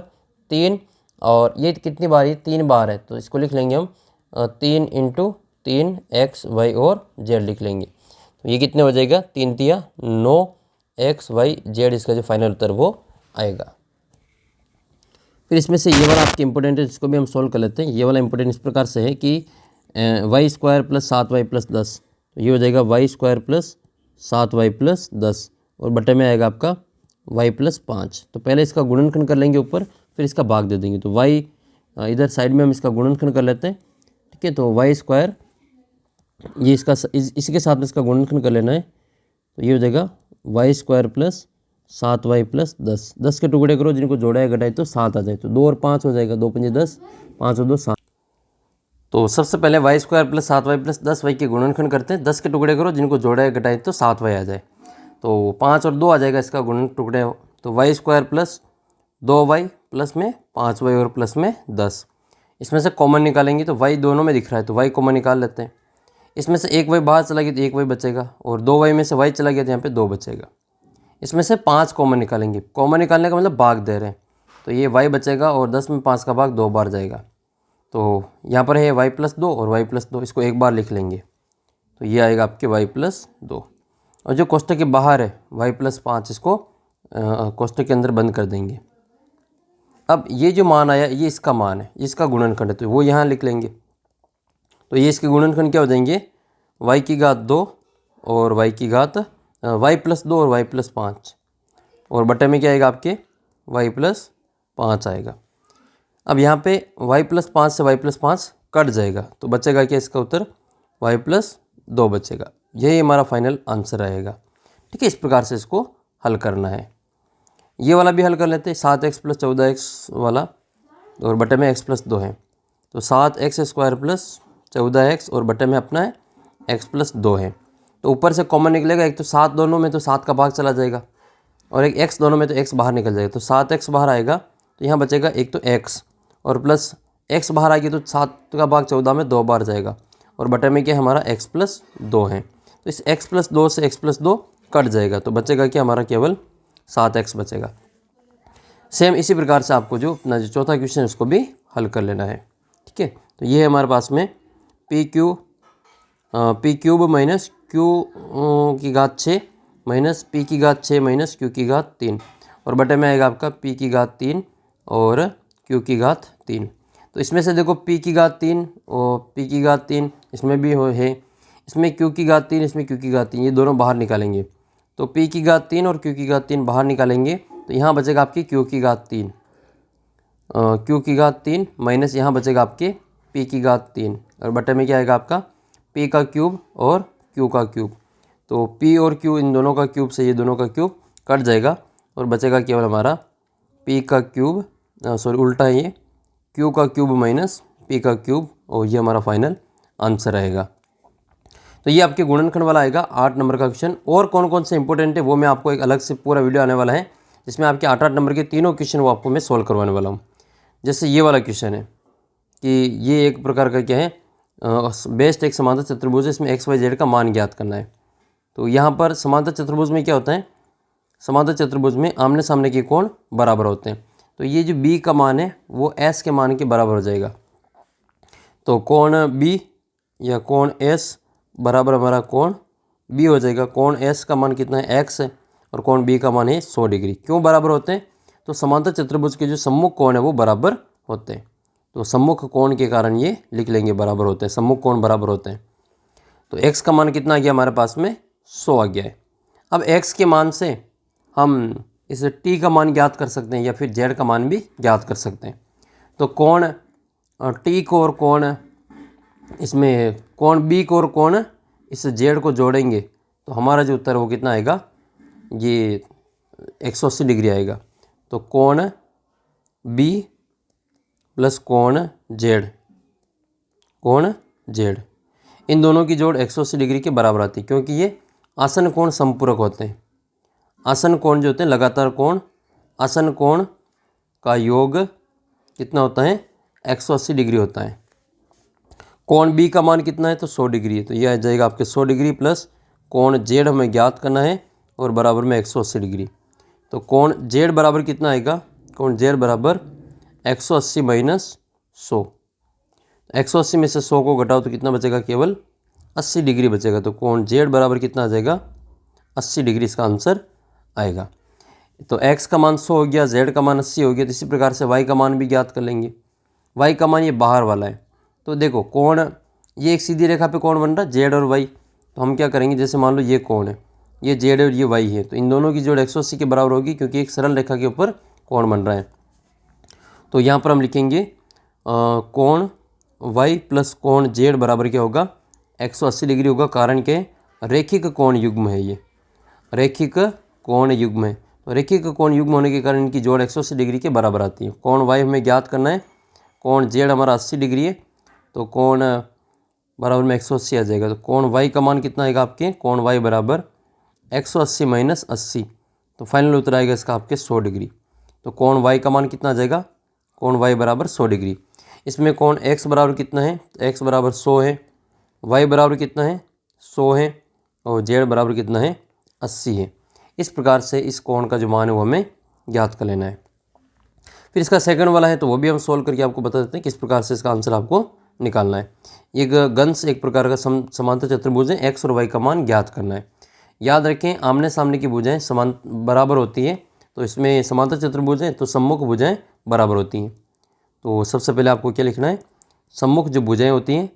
[SPEAKER 1] 3, और ये कितनी बार है, 3 बार है, तो इसको लिख लेंगे हम 3 इंटू 3 एक्स वाई और जेड लिख लेंगे। तो ये कितने हो जाएगा, 3 तिया 9 एक्स वाई जेड, इसका जो फाइनल उत्तर वो आएगा। फिर इसमें से ये वाला आपके इंपॉर्टेंट है, इसको भी हम सोल्व कर लेते हैं। ये वाला इंपॉर्टेंट इस प्रकार से है कि Y square plus 7y plus 10, तो ये हो जाएगा Y square plus 7y plus 10 और बटे में आएगा आपका y प्लस 5। तो पहले इसका गुणनखंड कर लेंगे ऊपर, फिर इसका भाग दे देंगे। तो y इधर साइड में हम इसका गुणनखंड कर लेते हैं, ठीक है। तो वाई स्क्वायर ये इसका इसी के साथ में इसका गुणनखंड कर लेना है, तो ये हो जाएगा Y square plus 7y plus 10। 10 के टुकड़े करो, जिनको जोड़ा है घटाए तो 7 आ जाए, तो 2 और 5 हो जाएगा, 2 पंजे 10, 5 और 2 7। तो सबसे पहले Y square plus 7y plus 10y के गुणनखंड करते हैं। 10 के टुकड़े करो, जिनको जोड़ा है घटाए तो 7y आ जाए, तो 5 और 2 आ जाएगा इसका गुणन टुकड़े। तो Y square plus 2y plus में 5y और प्लस में 10। इसमें से कॉमन निकालेंगे तो y दोनों में दिख रहा है तो y कॉमन निकाल लेते हैं। इसमें से एक y बाहर चला गया तो एक y बचेगा और 2y में से y चला गया तो यहाँ पे 2 बचेगा। इसमें से 5 कॉमन निकालेंगे। कॉमन निकालने का मतलब भाग दे रहे हैं, तो ये y बचेगा और 10 में 5 का भाग 2 बार जाएगा। तो यहाँ पर है y+2 और y+2, इसको एक बार लिख लेंगे, तो ये आएगा आपके y+2। और जो कोष्ठक के बाहर है y+5, इसको कोष्ठक के अंदर बंद कर देंगे। अब ये जो मान आया ये इसका मान है, इसका गुणनखंड है, तो वो यहाँ लिख लेंगे। तो ये इसके गुणनखंड क्या हो जाएंगे, y2 और y+2 और y+5, और बटे में क्या आएगा आपके y+5 आएगा। अब यहाँ पे y+5 से y+5 कट जाएगा, तो बचेगा क्या इसका उत्तर y+2 बचेगा। यही हमारा फाइनल आंसर रहेगा। ठीक है, इस प्रकार से इसको हल करना है। ये वाला भी हल कर लेते हैं, 7x + 14x वाला, और बटे में x+2 है, तो 7x² + 14x और बटे में अपना है x+2 है। तो ऊपर से कॉमन निकलेगा, एक तो 7 दोनों में, तो 7 का भाग चला जाएगा, और एक x दोनों में, तो x बाहर निकल जाएगा, तो 7x बाहर आएगा, तो यहाँ बचेगा एक तो x, और प्लस x बाहर आएगी तो 7 का भाग 14 में 2 बार जाएगा, और बटे में क्या हमारा x+2 है, तो इस x+2 से x+2 कट जाएगा, तो बचेगा क्या हमारा केवल 7x बचेगा। सेम इसी प्रकार से आपको जो अपना जो चौथा क्वेश्चन उसको भी हल कर लेना है। ठीक है, तो ये है हमारे पास में p cube -q⁻6 minus p⁻6 और बटे में आएगा आपका p⁻3 और q⁻3। तो इसमें से देखो p⁻3 और p⁻3 इसमें भी है, इसमें q⁻3, इसमें q⁻3, ये दोनों बाहर निकालेंगे, तो p⁻3 और q⁻3 बाहर निकालेंगे, तो यहाँ बचेगा आपकी q⁻3 माइनस यहाँ बचेगा आपके p⁻3, और बटे में क्या आएगा आपका p का क्यूब और q का क्यूब। तो p और q इन दोनों का क्यूब से ये दोनों का क्यूब कट जाएगा, और बचेगा केवल हमारा p का क्यूब, सॉरी उल्टा है ये, q का क्यूब माइनस p का क्यूब, और ये हमारा फाइनल आंसर रहेगा। तो ये आपके गुणनखंड वाला आएगा 8 नंबर का क्वेश्चन। और कौन कौन से इंपॉर्टेंट है वो मैं आपको एक अलग से पूरा वीडियो आने वाला है, जिसमें आपके 8-8 नंबर के तीनों क्वेश्चन वो आपको मैं सॉल्व करवाने वाला हूँ। जैसे ये वाला क्वेश्चन है कि ये एक प्रकार का क्या है, बेस्ट एक समांतर चतुर्भुज है, इसमें XYZ का मान ज्ञात करना है। तो यहाँ पर समांतर चतुर्भुज में क्या होता है, समांतर चतुर्भुज में आमने सामने के कोण बराबर होते हैं, तो ये जो B का मान है वो S के मान के बराबर हो जाएगा। तो कोण B या कोण S बराबर हमारा कोण B हो जाएगा। कोण S का मान कितना है, X है, और कोण B का मान है 100 डिग्री। क्यों बराबर होते हैं, तो समांतर चतुर्भुज के जो सम्मुख कोण है वो बराबर होते हैं, तो सम्मुख कोण के कारण ये लिख लेंगे बराबर होते हैं, सम्मुख कोण बराबर होते हैं। तो x का मान कितना आ गया हमारे पास में 100 आ गया है। अब x के मान से हम इस t का मान ज्ञात कर सकते हैं, या फिर z का मान भी ज्ञात कर सकते हैं। तो कोण t को और कोण इसमें कोण b को और कोण इस z को जोड़ेंगे, तो हमारा जो उत्तर है वो कितना आएगा, ये 180 डिग्री आएगा। तो कोण b प्लस कोण z, इन दोनों की जोड़ 180 डिग्री के बराबर आती है, क्योंकि ये आसन कोण संपूरक होते हैं। आसन कोण जो होते हैं लगातार कोण, आसन कोण का योग कितना होता है, 180 डिग्री होता है। कोण b का मान कितना है, तो 100 डिग्री है, तो ये आ जाएगा आपके 100 डिग्री प्लस कोण z हमें ज्ञात करना है, और बराबर में 180 डिग्री। तो कोण z बराबर कितना आएगा, कोण z बराबर 180 माइनस 100, 180 में से 100 को घटाओ तो कितना बचेगा, केवल 80 डिग्री बचेगा। तो कोण z बराबर कितना आ जाएगा, 80 डिग्री इसका आंसर आएगा। तो x का मान 100 हो गया, z का मान 80 हो गया, तो इसी प्रकार से y का मान भी ज्ञात कर लेंगे। y का मान ये बाहर वाला है, तो देखो कोण ये एक सीधी रेखा पे कोण बन रहा है z और y, तो हम क्या करेंगे, जैसे मान लो ये कोण है, ये z और ये y है, तो इन दोनों की जोड़ 180 के बराबर होगी, क्योंकि एक सरल रेखा के ऊपर कोण बन रहा है। तो यहाँ पर हम लिखेंगे कोण y प्लस कोण z बराबर क्या होगा, 180 डिग्री होगा, कारण के रैखिक कोण युग्म है, ये रैखिक कोण युग्म है। तो रैखिक कोण युग्म होने के कारण इनकी जोड़ 180 डिग्री के बराबर आती है। कोण y हमें ज्ञात करना है, कोण z हमारा 80 डिग्री है, तो कोण बराबर में 180 आ जाएगा। तो कोण y का मान कितना आएगा आपके, कोण y बराबर 180 माइनस 80, तो फाइनल उत्तर आएगा इसका आपके 100 डिग्री। तो कोण y का मान कितना आ जाएगा, कोण y बराबर 100 डिग्री। इसमें कोण x बराबर कितना है, x बराबर 100 है, y बराबर कितना है 100 है, और z बराबर कितना है 80 है। इस प्रकार से इस कोण का जो मान है वो हमें ज्ञात कर लेना है। फिर इसका सेकंड वाला है तो वो भी हम सोल्व करके आपको बता देते हैं किस प्रकार से इसका आंसर आपको निकालना है। ये गंश एक प्रकार का समांतर चतुर्भुज है, एक्स और वाई का मान ज्ञात करना है। याद रखें आमने सामने की भुजाएं समान बराबर होती है, तो इसमें समांतर चतुर्भुज है तो सम्मुख भुजाएं बराबर होती हैं। तो सबसे पहले आपको क्या लिखना है, सम्मुख जो भुजाएं होती हैं,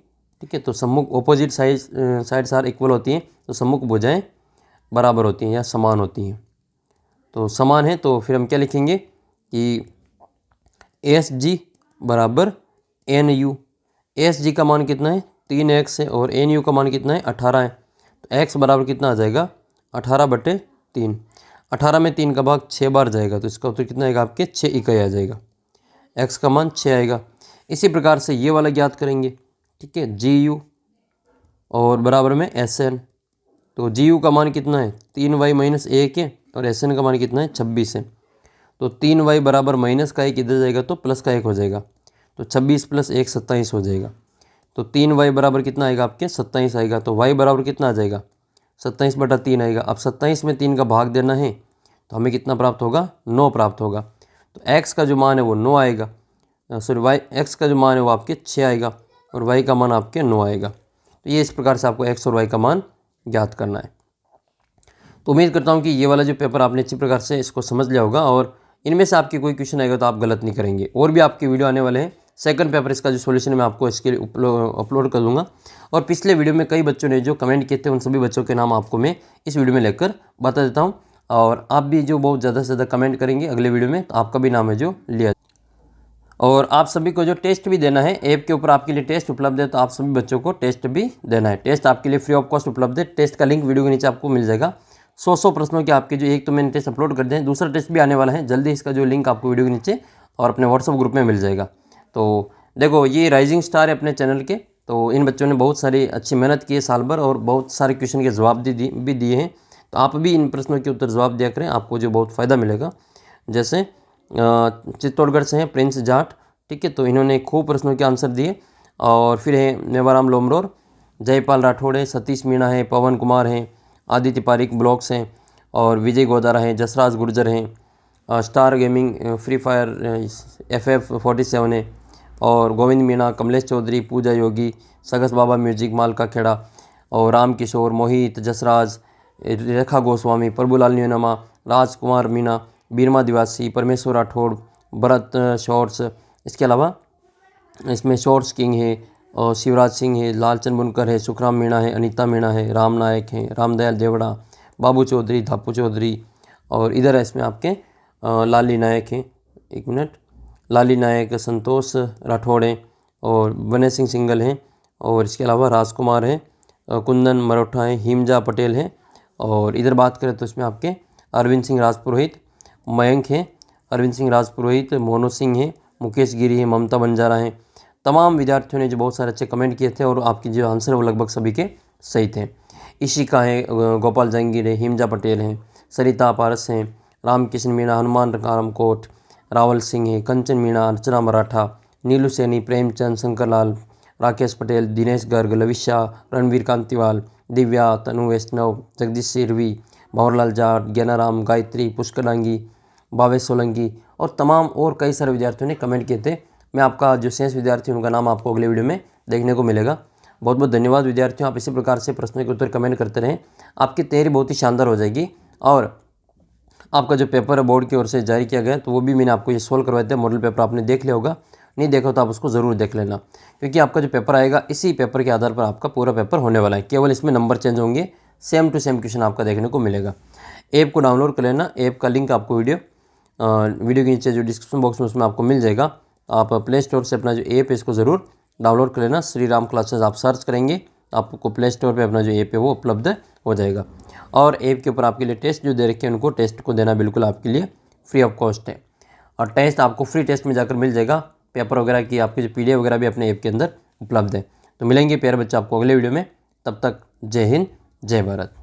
[SPEAKER 1] ठीक है, तो सम्मुख ऑपोजिट साइड्स आर इक्वल होती हैं, तो सम्मुख भुजाएं बराबर होती हैं या समान होती हैं। तो समान है तो फिर हम क्या लिखेंगे कि एस जी बराबर एन यू। एस जी का मान कितना है 3x है और एन यू का मान कितना है 18 है। तो x बराबर कितना आ जाएगा 18/3। 18 में 3 का भाग 6 बार जाएगा, तो इसका उत्तर कितना आएगा आपके 6 इकाई आ जाएगा, x का मान 6 आएगा। इसी प्रकार से ये वाला ज्ञात करेंगे, ठीक है, जी यू और बराबर में एस एन। तो जी यू का मान कितना है 3y - 1 है और एस एन का मान कितना है 26 है। तो 3y बराबर माइनस का 1 इधर जाएगा तो प्लस का 1 हो जाएगा, तो 26 + 1 27 हो जाएगा। तो 3y बराबर कितना आएगा आपके 27 आएगा। तो y बराबर कितना आ जाएगा 27/3 आएगा। अब 27 में 3 का भाग देना है तो हमें कितना प्राप्त होगा 9 प्राप्त होगा। तो x का जो मान है वो 9 आएगा, सॉरी x का जो मान है वो आपके 6 आएगा और y का मान आपके 9 आएगा। तो ये इस प्रकार से आपको x और y का मान ज्ञात करना है। तो उम्मीद करता हूँ कि ये वाला जो पेपर आपने अच्छी प्रकार से इसको समझ लिया होगा और इनमें से आपकी कोई क्वेश्चन आएगा तो आप गलत नहीं करेंगे। और भी आपके वीडियो आने वाले हैं, सेकंड पेपर इसका जो सॉल्यूशन है मैं आपको इसके लिए अपलोड कर दूंगा। और पिछले वीडियो में कई बच्चों ने जो कमेंट किए थे उन सभी बच्चों के नाम आपको मैं इस वीडियो में लेकर बता देता हूँ। और आप भी जो बहुत ज़्यादा से ज़्यादा कमेंट करेंगे अगले वीडियो में तो आपका भी नाम है जो लिया। और आप सभी को जो टेस्ट भी देना है, ऐप के ऊपर आपके लिए टेस्ट उपलब्ध है, तो आप सभी बच्चों को टेस्ट भी देना है। टेस्ट आपके लिए फ्री ऑफ कॉस्ट उपलब्ध है। टेस्ट का लिंक वीडियो के नीचे आपको मिल जाएगा। 100 प्रश्नों के आपके जो एक तो मैंने टेस्ट अपलोड कर दिए हैं, दूसरा टेस्ट भी आने वाला है जल्दी। इसका जो लिंक आपको वीडियो के नीचे और अपने व्हाट्सअप ग्रुप में मिल जाएगा। तो देखो ये राइजिंग स्टार है अपने चैनल के, तो इन बच्चों ने बहुत सारी अच्छी मेहनत की है साल भर और बहुत सारे क्वेश्चन के जवाब भी दिए हैं। तो आप भी इन प्रश्नों के उत्तर जवाब दिया करें, आपको जो बहुत फ़ायदा मिलेगा। जैसे चित्तौड़गढ़ से हैं प्रिंस जाट, ठीक है, तो इन्होंने खूब प्रश्नों के आंसर दिए। और फिर है नेवाराम लोमरोर, जयपाल राठौड़ है, सतीश मीणा है, पवन कुमार हैं, आदित्य पारिक ब्लॉक्स हैं और विजय गोदारा हैं, जसराज गुर्जर हैं, star gaming free fire FF47 है और गोविंद मीणा, कमलेश चौधरी, पूजा योगी, सगस बाबा म्यूजिक, मालका खेड़ा और राम किशोर, मोहित, जसराज, रेखा गोस्वामी, प्रभुलाल न्यूनमा, राजकुमार मीणा, बीरमा दिवासी, परमेश्वर राठौड़, भरत शॉर्ट्स। इसके अलावा इसमें शॉर्ट्स किंग है और शिवराज सिंह है, लालचंद बुनकर है, सुखराम मीणा है, अनीता मीणा है, राम नायक हैं, रामदयाल देवड़ा, बाबू चौधरी, धापू चौधरी और इधर है इसमें आपके लाली नायक हैं, एक मिनट, लाली नायक, संतोष राठौड़ हैं और वनय सिंह सिंगल हैं और इसके अलावा राजकुमार हैं, कुंदन मरोठा हैं, हिमजा पटेल हैं। और इधर बात करें तो इसमें आपके अरविंद सिंह राजपुरोहित, मयंक हैं, अरविंद सिंह राजपुरोहित, मोनू सिंह हैं, मुकेश गिरी हैं, ममता बंजारा हैं। तमाम विद्यार्थियों ने जो बहुत सारे अच्छे कमेंट किए थे और आपके जो आंसर वो लगभग सभी के सही थे। इशिका है, गोपाल जहांगीर है, हिमजा पटेल हैं, सरिता पारस हैं, रामकिशन मीणा, हनुमान रामकोट, रावल सिंह है, कंचन मीणा, अर्चना मराठा, नीलू सैनी, प्रेमचंद, शंकरलाल, राकेश पटेल, दिनेश गर्ग, लविशा, रणवीर कांतिवाल, दिव्या, तनु वैष्णव, जगदीश सिरवी, भंवरलाल जाट, ज्ञानाराम, गायत्री, पुष्कर डांगी, भावेश सोलंकी और तमाम और कई सारे विद्यार्थियों ने कमेंट किए थे। मैं आपका जो शेष विद्यार्थी उनका नाम आपको अगले वीडियो में देखने को मिलेगा। बहुत बहुत धन्यवाद विद्यार्थियों, आप इसी प्रकार से प्रश्नों के उत्तर कमेंट करते रहें। आपकी तैयारी बहुत ही शानदार हो जाएगी। और आपका जो पेपर है बोर्ड की ओर से जारी किया गया तो वो भी मैंने आपको ये सोल्व करवाए थे। मॉडल पेपर आपने देख लिया होगा, नहीं देखा तो आप उसको ज़रूर देख लेना, क्योंकि आपका जो पेपर आएगा इसी पेपर के आधार पर आपका पूरा पेपर होने वाला है। केवल इसमें नंबर चेंज होंगे, सेम टू सेम क्वेश्चन आपका देखने को मिलेगा। ऐप को डाउनलोड कर लेना, ऐप का लिंक आपको वीडियो के नीचे जो डिस्क्रिप्शन बॉक्स में उसमें आपको मिल जाएगा। आप प्ले स्टोर से अपना जो ऐप है इसको ज़रूर डाउनलोड कर लेना। श्री राम क्लासेस आप सर्च करेंगे आपको प्ले स्टोर पे अपना जो ऐप है वो उपलब्ध हो जाएगा। और ऐप के ऊपर आपके लिए टेस्ट जो दे रखे हैं उनको टेस्ट को देना बिल्कुल आपके लिए फ्री ऑफ कॉस्ट है। और टेस्ट आपको फ्री टेस्ट में जाकर मिल जाएगा। पेपर वगैरह की आपकी जो PDF वगैरह भी अपने ऐप के अंदर उपलब्ध है। तो मिलेंगे प्यारे बच्चे आपको अगले वीडियो में, तब तक जय हिंद जय भारत।